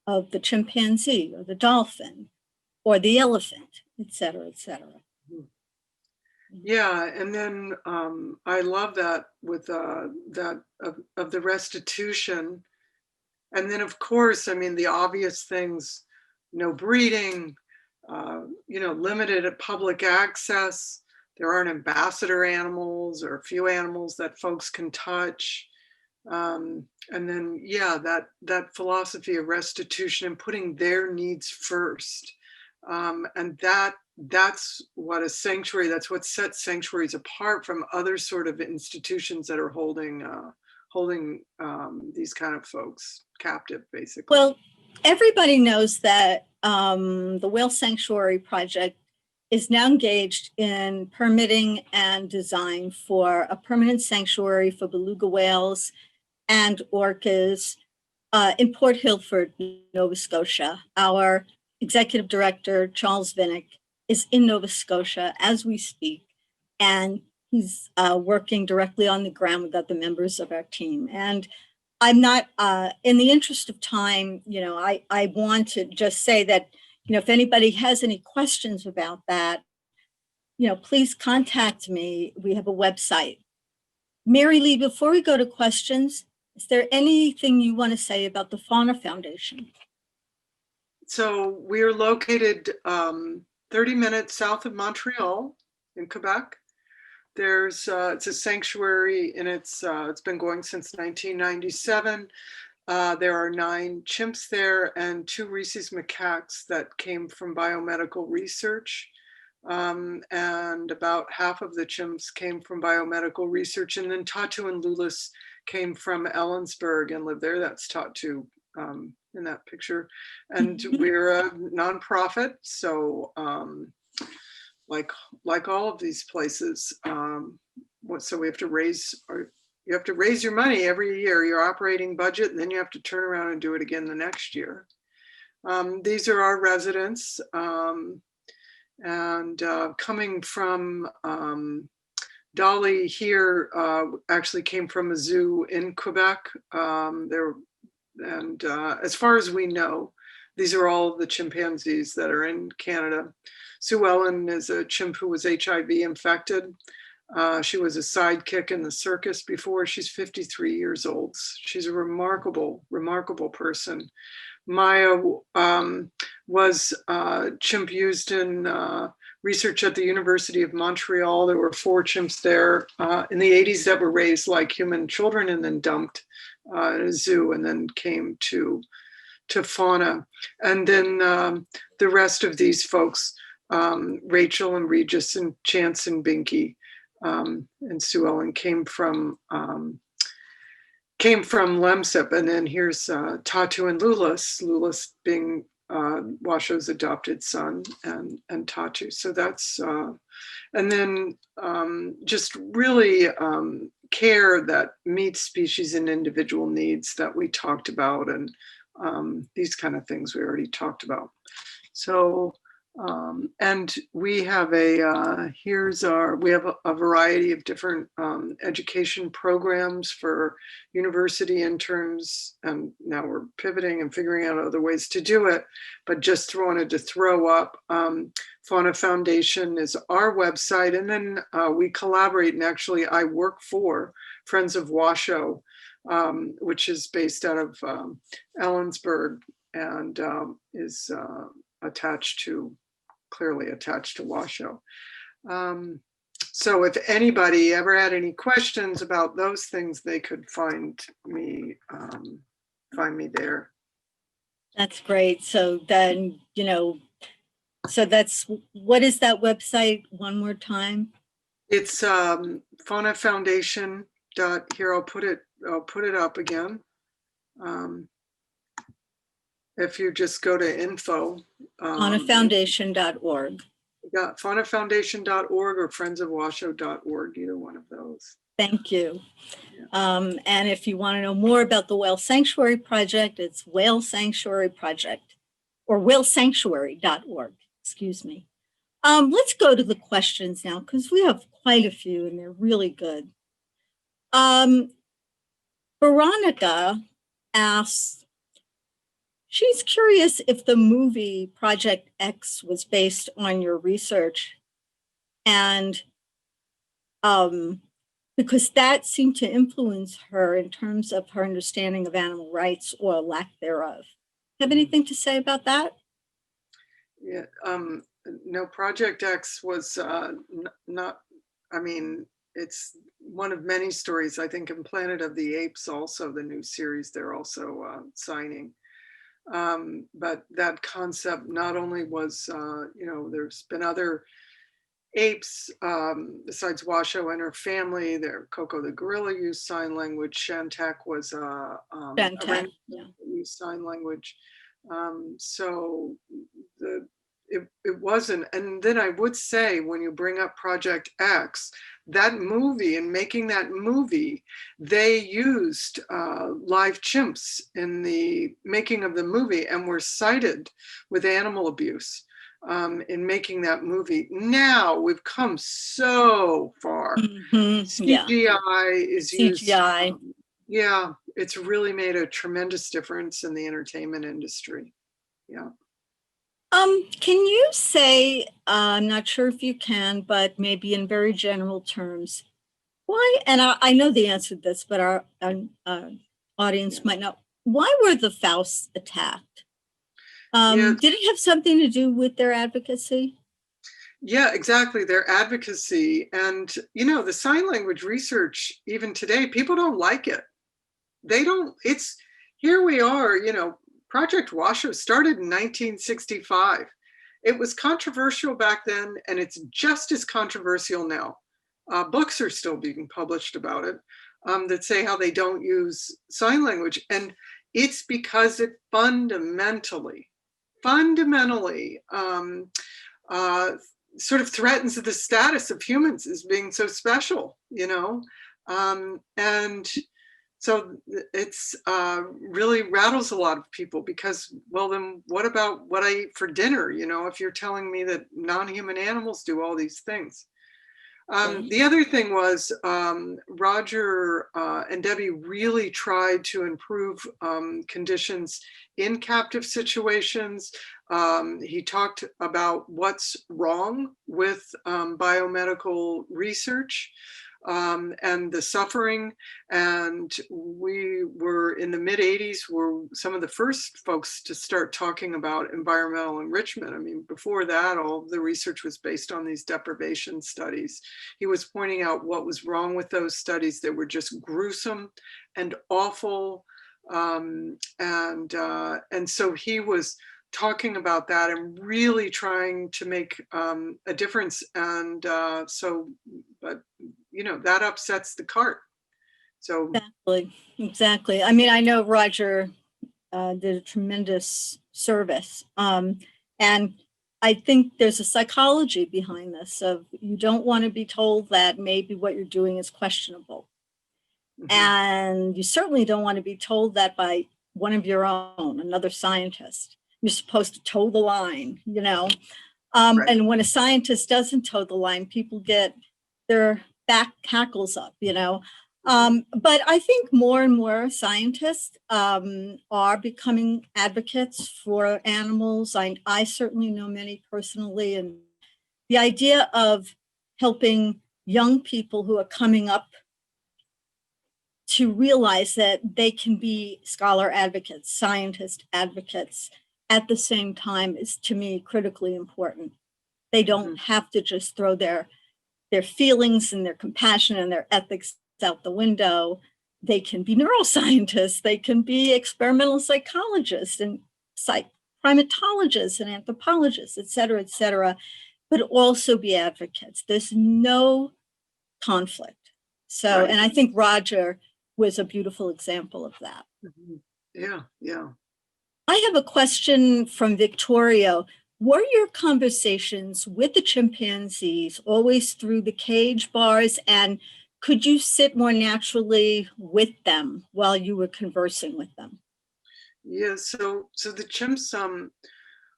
of the chimpanzee or the dolphin or the elephant, et cetera, et cetera. Yeah, and then I love that with that of the restitution. And then, of course, I mean, the obvious things, no breeding, you know, limited public access. There aren't ambassador animals or a few animals that folks can touch. And then, yeah, that philosophy of restitution and putting their needs first. And that's what a sanctuary, that's what sets sanctuaries apart from other sort of institutions that are holding these kind of folks captive, basically. Well, everybody knows that the Whale Sanctuary Project is now engaged in permitting and design for a permanent sanctuary for beluga whales and orcas in Port Hilford, Nova Scotia. Our executive director, Charles Vinnick, is in Nova Scotia as we speak, and he's working directly on the ground with other members of our team. And I'm not, in the interest of time, you know, I want to just say that, you know, if anybody has any questions about that, you know, please contact me. We have a website. Mary Lee, before we go to questions, is there anything you want to say about the Fauna Foundation? So we're located 30 minutes south of Montreal in Quebec. There's it's a sanctuary and it's been going since 1997. There are 9 chimps there and 2 rhesus macaques that came from biomedical research. And about half of the chimps came from biomedical research. And then Tatu and Lulis came from Ellensburg and live there. That's Tatu in that picture. And we're a nonprofit. So like all of these places, so we have to you have to raise your money every year, your operating budget, and then you have to turn around and do it again the next year. These are our residents. And coming from Dolly here actually came from a zoo in Quebec. As far as we know, these are all the chimpanzees that are in Canada. Sue Ellen is a chimp who was HIV infected. She was a sidekick in the circus before. She's 53 years old. She's a remarkable, remarkable person. Maya was chimp used in research at the University of Montreal. There were 4 chimps there in the 80s that were raised like human children and then dumped in a zoo and then came to Fauna. And then the rest of these folks, Rachel and Regis and Chance and Binky and Sue Ellen came from Lemsip. And then here's Tatu and Lulis being Washo's adopted son and Tatu. So that's, and then just really care that meets species and individual needs that we talked about, and these kind of things we already talked about. So, and we have we have a variety of different education programs for university interns, and now we're pivoting and figuring out other ways to do it, but just wanted to throw up Fauna Foundation is our website, and then we collaborate, and actually I work for Friends of Washoe, which is based out of Ellensburg and is clearly attached to Washoe. So if anybody ever had any questions about those things, they could find me there. That's great. So then, so what is that website one more time? It's Fauna Foundation. Here, I'll put it up again. If you just go to info. FaunaFoundation.org. Yeah, FaunaFoundation.org or friendsofwashoe.org, either one of those. Thank you. Yeah. And if you want to know more about the Whale Sanctuary Project, it's Whale Sanctuary Project, or whalesanctuary.org, excuse me. Let's go to the questions now, because we have quite a few and they're really good. Veronica asks, she's curious if the movie Project X was based on your research, and because that seemed to influence her in terms of her understanding of animal rights or lack thereof. Have anything to say about that? Yeah, no, Project X was not, I mean, it's one of many stories. I think in Planet of the Apes also, the new series, they're also signing. But that concept not only was, there's been other apes besides Washoe and her family. There, Coco the gorilla used sign language. Shantak was used sign language. So it wasn't. And then I would say, when you bring up Project X, that movie, and making that movie, they used live chimps in the making of the movie and were cited with animal abuse in making that movie. Now we've come so far. Mm-hmm. CGI is used. CGI. Yeah, it's really made a tremendous difference in the entertainment industry. Yeah. Can you say, I'm not sure if you can, but maybe in very general terms, why, and I know the answer to this, but our audience might not, why were the Fausts attacked? Did it have something to do with their advocacy? Yeah, exactly, their advocacy. And, the sign language research, even today, people don't like it. They don't, here we are, Project Washoe started in 1965. It was controversial back then, and it's just as controversial now. Books are still being published about it that say how they don't use sign language. And it's because it fundamentally sort of threatens the status of humans as being so special, and so it's really rattles a lot of people, because, well, then what about what I eat for dinner? If you're telling me that non-human animals do all these things. The other thing was Roger and Debbie really tried to improve conditions in captive situations. He talked about what's wrong with biomedical research and the suffering. And we were in the mid 80s, were some of the first folks to start talking about environmental enrichment. I mean, before that, all the research was based on these deprivation studies. He was pointing out what was wrong with those studies. They were just gruesome and awful. And so he was talking about that and really trying to make a difference. And but you know, that upsets the cart. So exactly. I mean, I know Roger did a tremendous service. And I think there's a psychology behind this of you don't want to be told that maybe what you're doing is questionable. And you certainly don't want to be told that by one of your own, another scientist. You're supposed to toe the line, you know. Right. And when a scientist doesn't toe the line, people get their back hackles up, you know. But I think more and more scientists are becoming advocates for animals. I certainly know many personally, and the idea of helping young people who are coming up to realize that they can be scholar advocates, scientist advocates at the same time is, to me, critically important. They don't have to just throw their feelings and their compassion and their ethics out the window. They can be neuroscientists, they can be experimental psychologists and primatologists and anthropologists, et cetera, but also be advocates. There's no conflict. So, Right. And I think Roger was a beautiful example of that. Yeah, yeah. I have a question from Victoria. Were your conversations with the chimpanzees always through the cage bars, and could you sit more naturally with them while you were conversing with them? Yeah, so the chimps,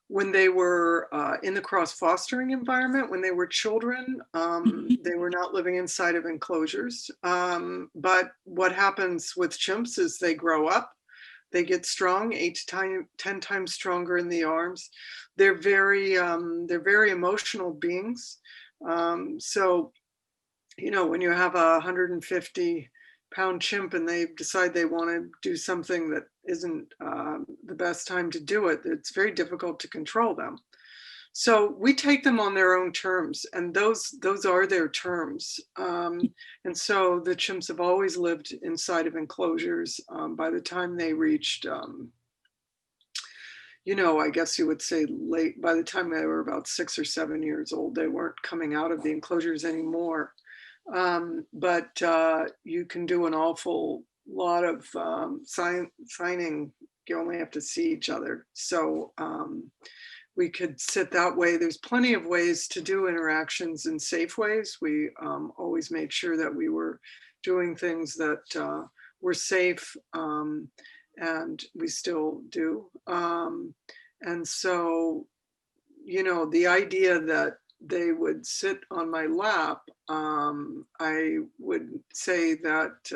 when they were in the cross fostering environment, when they were children, they were not living inside of enclosures. But what happens with chimps is they grow up, they get strong, 10 times stronger in the arms. They're very emotional beings. So, you know, when you have a 150-pound chimp and they decide they want to do something that isn't the best time to do it, it's very difficult to control them. So we take them on their own terms, and those are their terms. And so the chimps have always lived inside of enclosures. By the time they reached, you know, I guess you would say late, by the time they were about 6 or 7 years old, they weren't coming out of the enclosures anymore. But you can do an awful lot of signing. You only have to see each other. So we could sit that way. There's plenty of ways to do interactions in safe ways. We always made sure that we were doing things that were safe, and we still do. And so, you know, the idea that they would sit on my lap, I would say that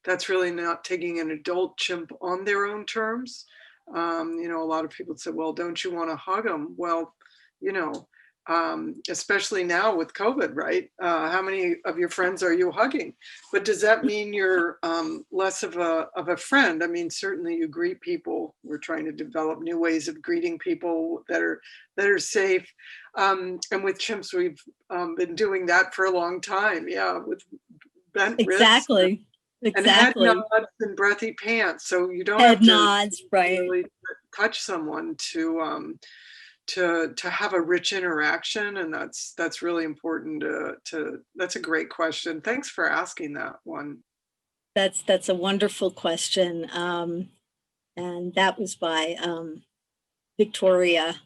that's really not taking an adult chimp on their own terms. You know, a lot of people say, well, don't you want to hug them? Well, you know, especially now with COVID, right? How many of your friends are you hugging? But does that mean you're less of a friend? I mean, certainly you greet people. We're trying to develop new ways of greeting people that are safe. And with chimps, we've been doing that for a long time. Yeah, with bent wrists. And head nods and breathy pants. So you don't have to really touch someone to have a rich interaction. And that's really important that's a great question. Thanks for asking that one. That's a wonderful question. And that was by Victoria.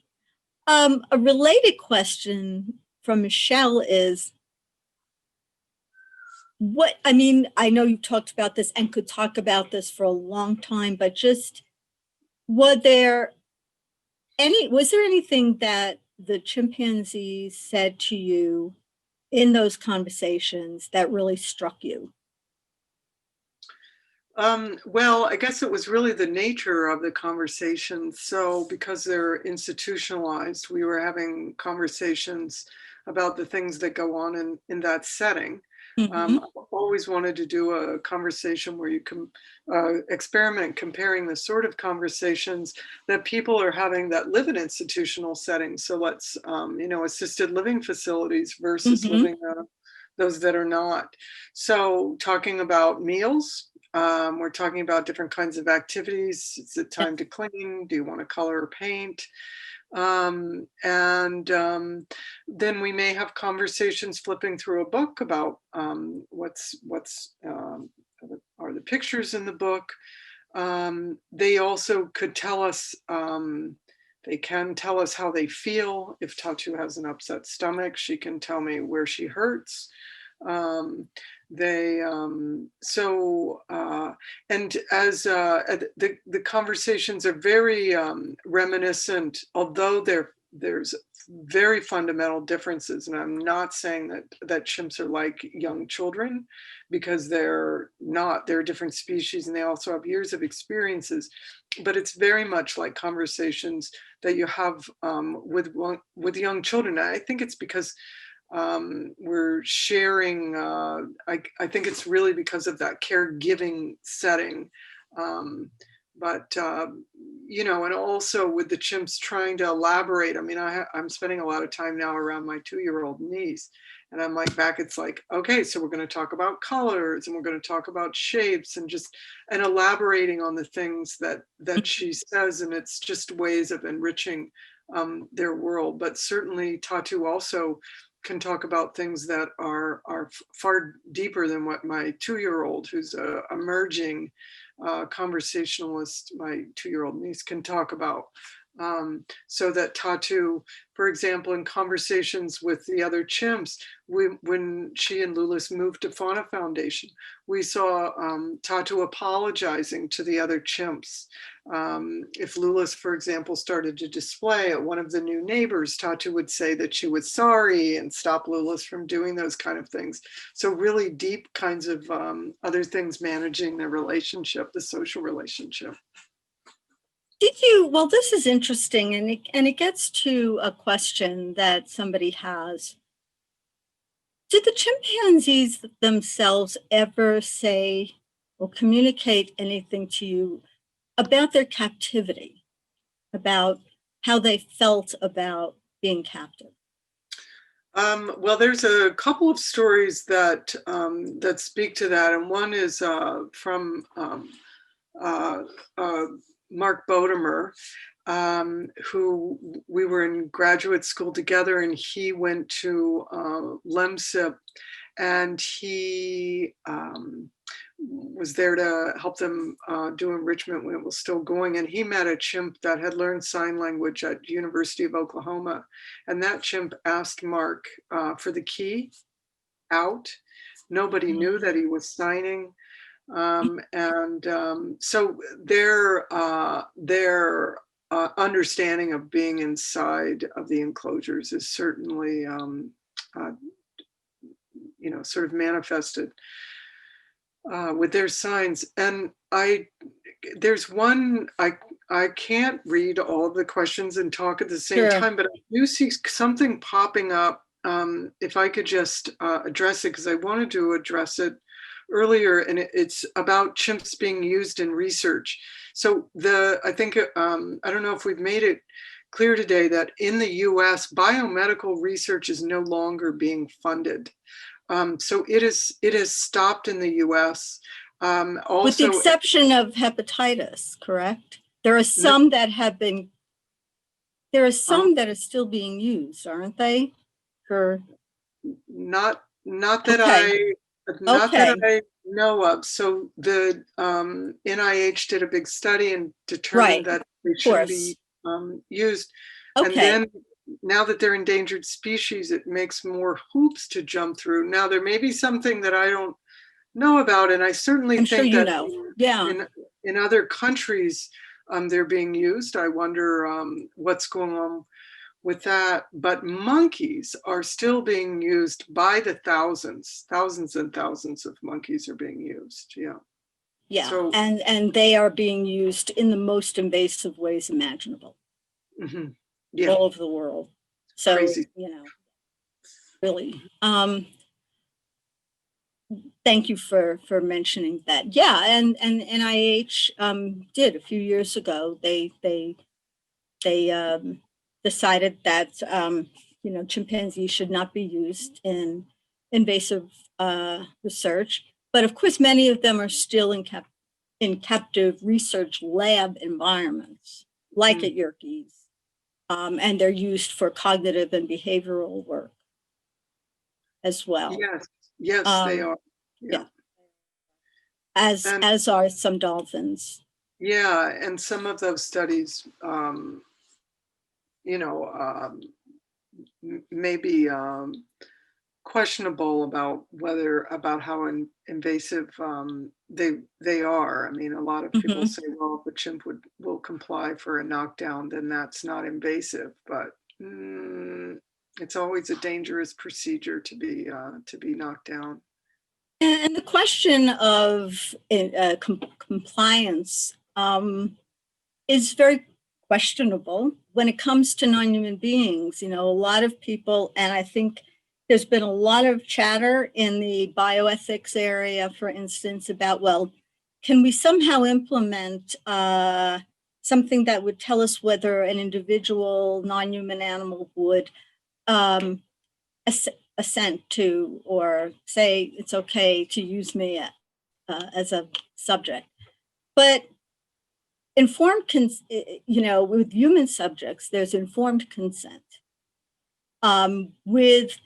A related question from Michelle is, I mean, I know you talked about this and could talk about this for a long time, but just was there anything that the chimpanzees said to you in those conversations that really struck you? Well, I guess it was really the nature of the conversation. So because they're institutionalized, we were having conversations about the things that go on in that setting. Mhm. I've always wanted to do a conversation where you can experiment comparing the sort of conversations that people are having that live in institutional settings. So let's, assisted living facilities versus Mhm. living those that are not. So talking about meals, we're talking about different kinds of activities. Is it time to clean? Do you want to color or paint? And then we may have conversations flipping through a book about are the pictures in the book. They also could tell us. They can tell us how they feel. If Tatu has an upset stomach, she can tell me where she hurts. They so and as the conversations are very reminiscent, although there's very fundamental differences. And I'm not saying that chimps are like young children, because they're not. They're a different species and they also have years of experiences. But it's very much like conversations that you have with young children. And I think it's because we're sharing. I think it's really because of that caregiving setting. But and also with the chimps trying to elaborate. I mean, I'm spending a lot of time now around my 2-year-old niece, and I'm like back. It's like, okay, so we're going to talk about colors, and we're going to talk about shapes, and elaborating on the things that she says, and it's just ways of enriching their world. But certainly, Tatu also can talk about things that are far deeper than what my 2-year-old, who's a emerging conversationalist, my 2-year-old niece, can talk about. So that Tatu, for example, in conversations with the other chimps, when she and Lulis moved to Fauna Foundation, we saw Tatu apologizing to the other chimps. If Lulis, for example, started to display at one of the new neighbors, Tatu would say that she was sorry and stop Lulis from doing those kind of things. So really deep kinds of other things managing the relationship, the social relationship. Well, this is interesting, and it gets to a question that somebody has. Did the chimpanzees themselves ever say or communicate anything to you about their captivity, about how they felt about being captive? Well, there's a couple of stories that speak to that, and one is from uh, Mark Bodemer, who we were in graduate school together, and he went to LEMSIP, and he was there to help them do enrichment when it was still going. And he met a chimp that had learned sign language at University of Oklahoma. And that chimp asked Mark for the key out. Nobody knew that he was signing. So their understanding of being inside of the enclosures is certainly, sort of manifested with their signs. And there's one, I can't read all of the questions and talk at the same time, but I do see something popping up. If I could just address it, because I wanted to address it earlier, and it's about chimps being used in research. So I think, I don't know if we've made it clear today that in the US, biomedical research is no longer being funded. So it is stopped in the US. Also, with the exception of hepatitis, correct? There are some that have been, there are some that are still being used, aren't they? Not that I know of. So the NIH did a big study and determined that they shouldn't be used. And then now that they're endangered species, it makes more hoops to jump through. Now there may be something that I don't know about, and I certainly think that in other countries they're being used. I wonder what's going on with that, but monkeys are still being used by the thousands. Thousands and thousands of monkeys are being used. Yeah. Yeah, So, and they are being used in the most invasive ways imaginable yeah, all over the world. So, crazy. really, thank you for mentioning that. Yeah, and NIH did a few years ago. They decided that chimpanzees should not be used in invasive research. But of course, many of them are still in captive research lab environments, like Mm. at Yerkes, and they're used for cognitive and behavioral work as well. Yes, yes, they Um, are. Yeah. yeah, And as are some dolphins. yeah, and some of those studies, you know, maybe questionable about how invasive they are. I mean, a lot of people Mhm. say, well, if a chimp will comply for a knockdown, then that's not invasive. But it's always a dangerous procedure to be knocked down. And the question of compliance is very questionable when it comes to non-human beings. A lot of people, and I think there's been a lot of chatter in the bioethics area, for instance, about, well, can we somehow implement something that would tell us whether an individual non-human animal would um, assent to or say it's okay to use me as a subject. But with human subjects, there's informed consent. With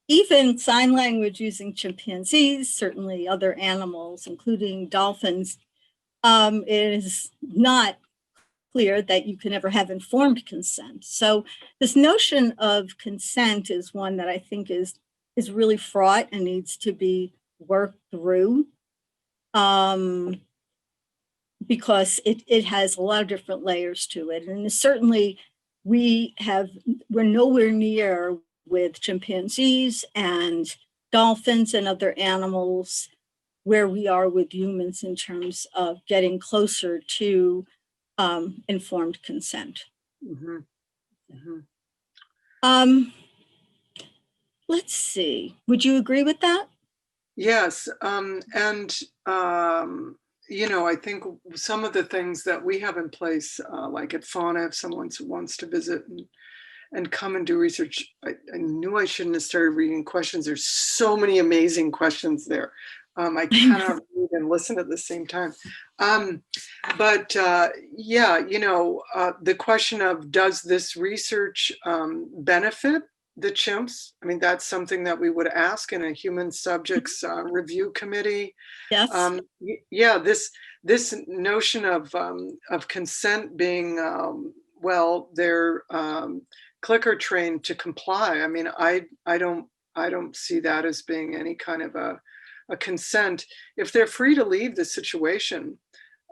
even sign language using chimpanzees, certainly other animals, including dolphins, it is not clear that you can ever have informed consent. So this notion of consent is one that I think is really fraught and needs to be worked through. Because it has a lot of different layers to it. And certainly we're nowhere near with chimpanzees and dolphins and other animals where we are with humans in terms of getting closer to informed consent. Hmm. Hmm. Um, let's see. Would you agree with that? Yes, and I think some of the things that we have in place, like at Fauna, if someone wants to visit and come and do research, I knew I shouldn't have started reading questions. There's so many amazing questions there. I cannot read and listen at the same time. But yeah, the question of, does this research benefit the chimps? I mean, that's something that we would ask in a human subjects review committee. Yes. Yeah, this notion of consent being well, they're clicker trained to comply. I mean, I don't see that as being any kind of a consent. If they're free to leave the situation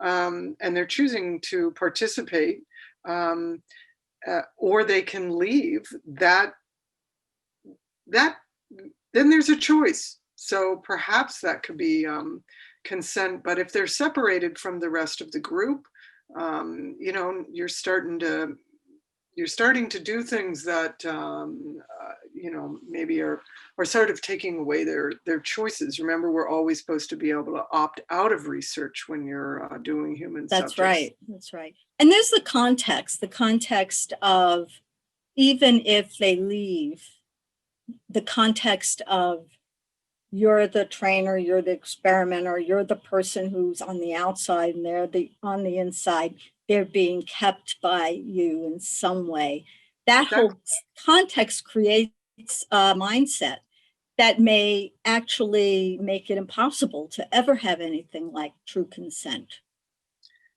and they're choosing to participate, um, or they can leave, that then there's a choice. So perhaps that could be consent. But if they're separated from the rest of the group, you're starting to do things that maybe are sort of taking away their choices. Remember, we're always supposed to be able to opt out of research when you're doing human That's subjects. right. That's right. And there's the context of even if they leave, the context of you're the trainer, you're the experimenter, you're the person who's on the outside and they're on the inside. They're being kept by you in some way. That Exactly. whole context creates a mindset that may actually make it impossible to ever have anything like true consent.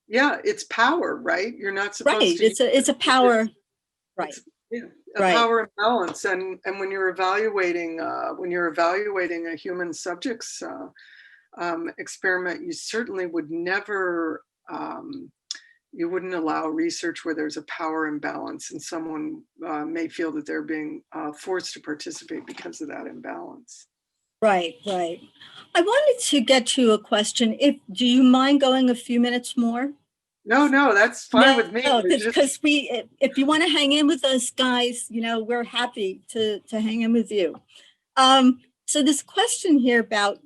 Yeah, it's power, right? You're not Right. supposed to use It's a it. power. Right. It's yeah, a Right. power imbalance, and when you're evaluating a human subjects experiment, you certainly would never you wouldn't allow research where there's a power imbalance and someone may feel that they're being forced to participate because of that imbalance. Right, right. I wanted to get to a question. Do you mind going a few minutes more? No, that's fine with me. No, It's just, because if you want to hang in with us guys, we're happy to hang in with you. So this question here about,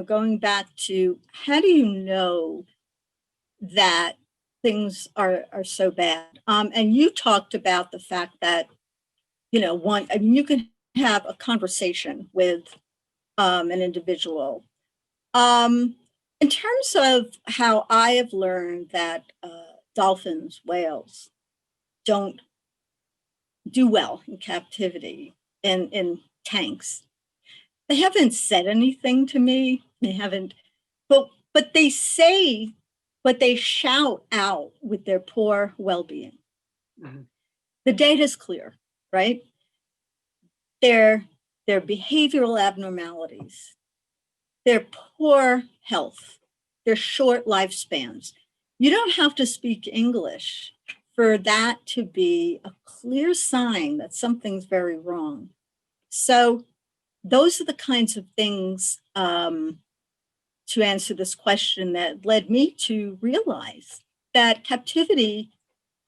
going back to how do you know that things are so bad? And you talked about the fact that, you can have a conversation with an individual. In terms of how I have learned that dolphins, whales don't do well in captivity in tanks, they haven't said anything to me. They haven't, but they say, but they shout out with their poor well-being. mhm. The data is clear, right? Their behavioral abnormalities, their poor health, their short lifespans. You don't have to speak English for that to be a clear sign that something's very wrong. So those are the kinds of things, to answer this question, that led me to realize that captivity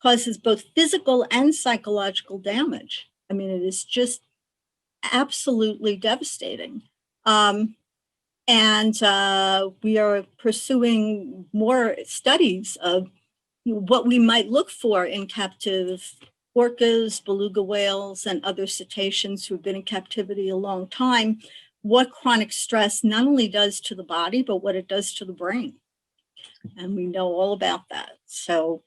causes both physical and psychological damage. I mean, it is just absolutely devastating. And we are pursuing more studies of what we might look for in captive orcas, beluga whales, and other cetaceans who've been in captivity a long time, what chronic stress not only does to the body, but what it does to the brain. And we know all about that. So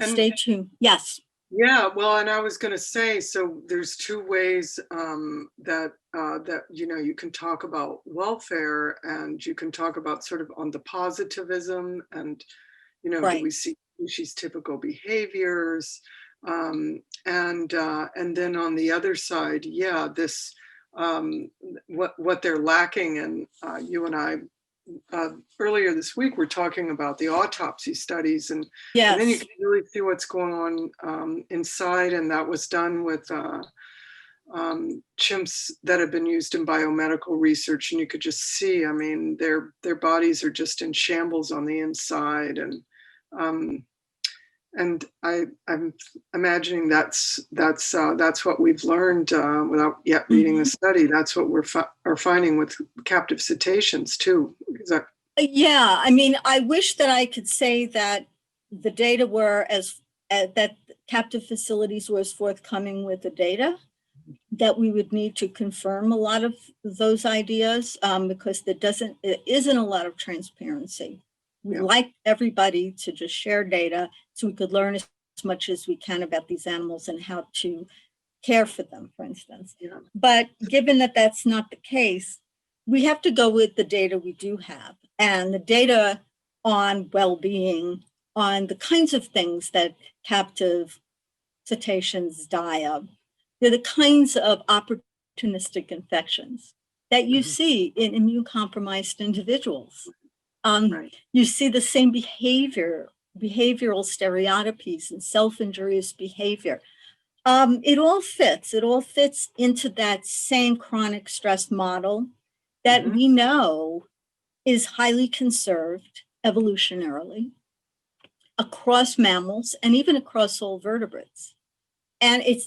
stay tuned. Yes. Yeah, well, and I was going to say, so there's two ways that you can talk about welfare, and you can talk about sort of on the positivism, and do we Right. see species typical behaviors, and then on the other side, yeah, this what they're lacking, and you and I earlier this week we're talking about the autopsy studies, and then you Yes. can really see what's going on inside, and that was done with chimps that have been used in biomedical research, and you could just see, I mean, their bodies are just in shambles on the inside, um, and I'm imagining that's what we've learned without yet reading the study. That's what are finding with captive cetaceans too. Yeah, I mean, I wish that I could say that the data were that captive facilities were as forthcoming with the data, that we would need to confirm a lot of those ideas, because there isn't a lot of transparency. We like everybody to just share data so we could learn as much as we can about these animals and how to care for them, for instance. Yeah. But given that that's not the case, we have to go with the data we do have. And the data on well-being, on the kinds of things that captive cetaceans die of, they're the kinds of opportunistic infections that you see in immune-compromised individuals. Right. You see the same behavioral stereotypies and self-injurious behavior. It all fits into that same chronic stress model that we know is highly conserved evolutionarily across mammals and even across all vertebrates. And it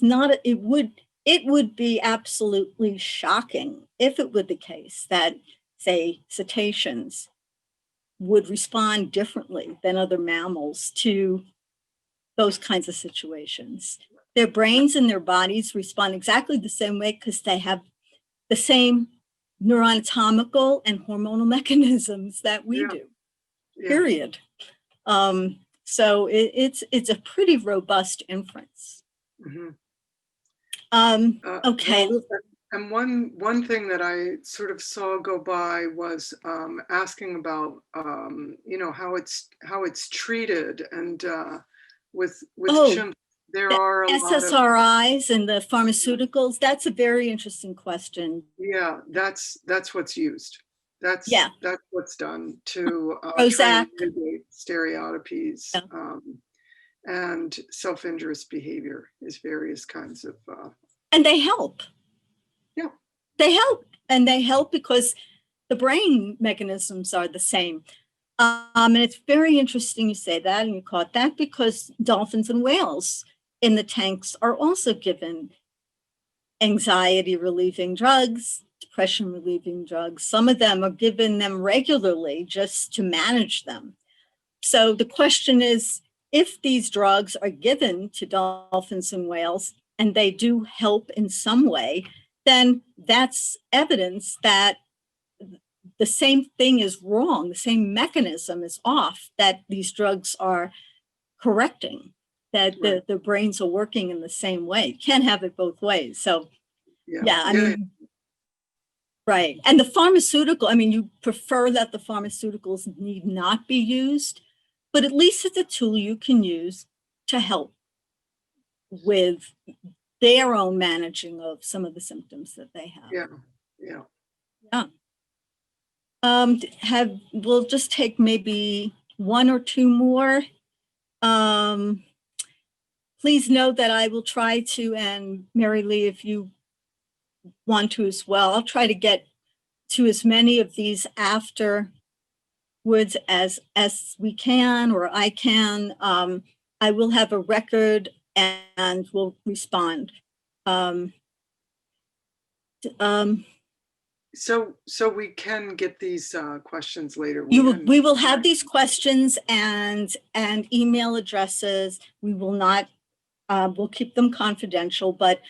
would be absolutely shocking if it were the case that, say, cetaceans would respond differently than other mammals to those kinds of situations. Their brains and their bodies respond exactly the same way because they have the same neuroanatomical and hormonal mechanisms that we do, period. So it's a pretty robust inference. Okay. Well, and one thing that I sort of saw go by was asking about how it's treated, and with chimps there are a lot of SSRIs and the pharmaceuticals. That's a very interesting question. Yeah, that's what's used. That's what's done to try Prozac. and mitigate stereotypies. Yeah. and self-injurious behavior is various kinds of, And they help. yeah. They help. And they help because the brain mechanisms are the same. And it's very interesting you say that, and you caught that, because dolphins and whales in the tanks are also given anxiety relieving drugs, depression relieving drugs. Some of them are given them regularly just to manage them. So the question is, if these drugs are given to dolphins and whales and they do help in some way, then that's evidence that the same thing is wrong, the same mechanism is off, that these drugs are correcting, that the brains are working in the same way. You can't have it both ways. So yeah, I mean, right. And the pharmaceutical, I mean, you prefer that the pharmaceuticals need not be used, but at least it's a tool you can use to help with their own managing of some of the symptoms that they have. Yeah. We'll just take maybe one or two more. Please note that I will try to, and Mary Lee, if you want to as well, I'll try to get to as many of these afterwards as we can, or I can. I will have a record and will respond. So we can get these questions later. We will have these questions and email addresses. We will not, we'll keep them confidential, but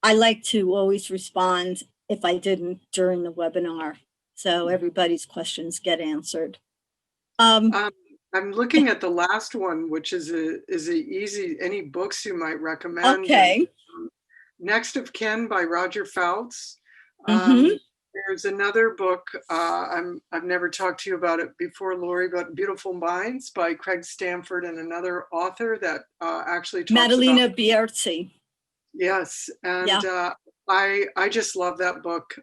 I like to always respond if I didn't during the webinar, so everybody's questions get answered. I'm looking at the last one, which is a easy, any books you might recommend. Okay. Next of Kin by Roger Fouts. Mm-hmm. There's another book, I've never talked to you about it before, Lori, but Beautiful Minds by Craig Stanford and another author that actually talks Madalina about Bierzi. Yes, and yeah. I just love that book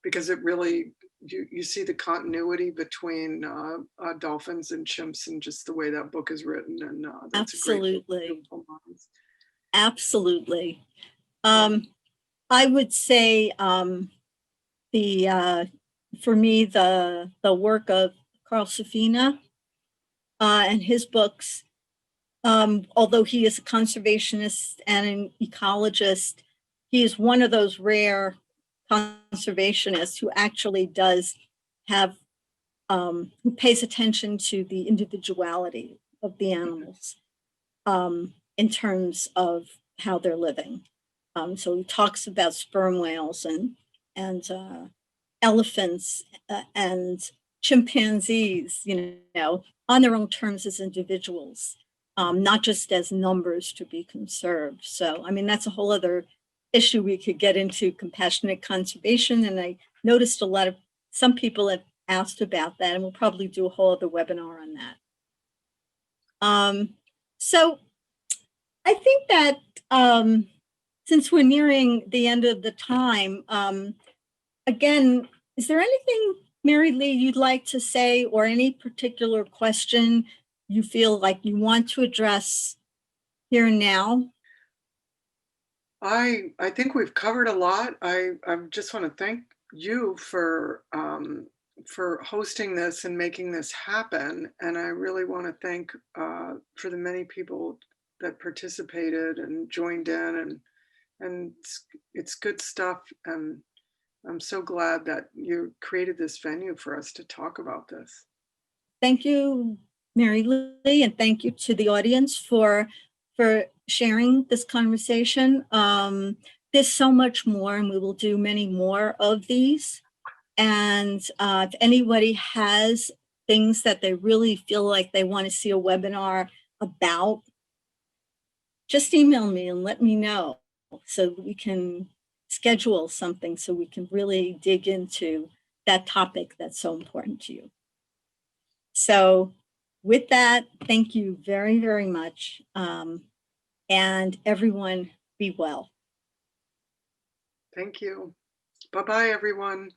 because it really, you see the continuity between dolphins and chimps and just the way that book is written, and that's absolutely a great book. Absolutely. I would say for me the work of Carl Safina and his books, although he is a conservationist and an ecologist, he is one of those rare conservationists who actually does have, who pays attention to the individuality of the animals in terms of how they're living. So he talks about sperm whales and elephants and chimpanzees, on their own terms as individuals, not just as numbers to be conserved. So, I mean, that's a whole other issue we could get into, compassionate conservation. And I noticed some people have asked about that, and we'll probably do a whole other webinar on that. So I think that since we're nearing the end of the time, again, is there anything, Mary Lee, you'd like to say, or any particular question you feel like you want to address here and now? I think we've covered a lot. I just want to thank you for hosting this and making this happen. And I really want to thank for the many people that participated and joined in, and it's good stuff. And I'm so glad that you created this venue for us to talk about this. Thank you, Mary Lee, and thank you to the audience for sharing this conversation. There's so much more, and we will do many more of these. And if anybody has things that they really feel like they want to see a webinar about, just email me and let me know so we can schedule something so we can really dig into that topic that's so important to you. So with that, thank you very, very much. And everyone be well. Thank you. Bye-bye, everyone.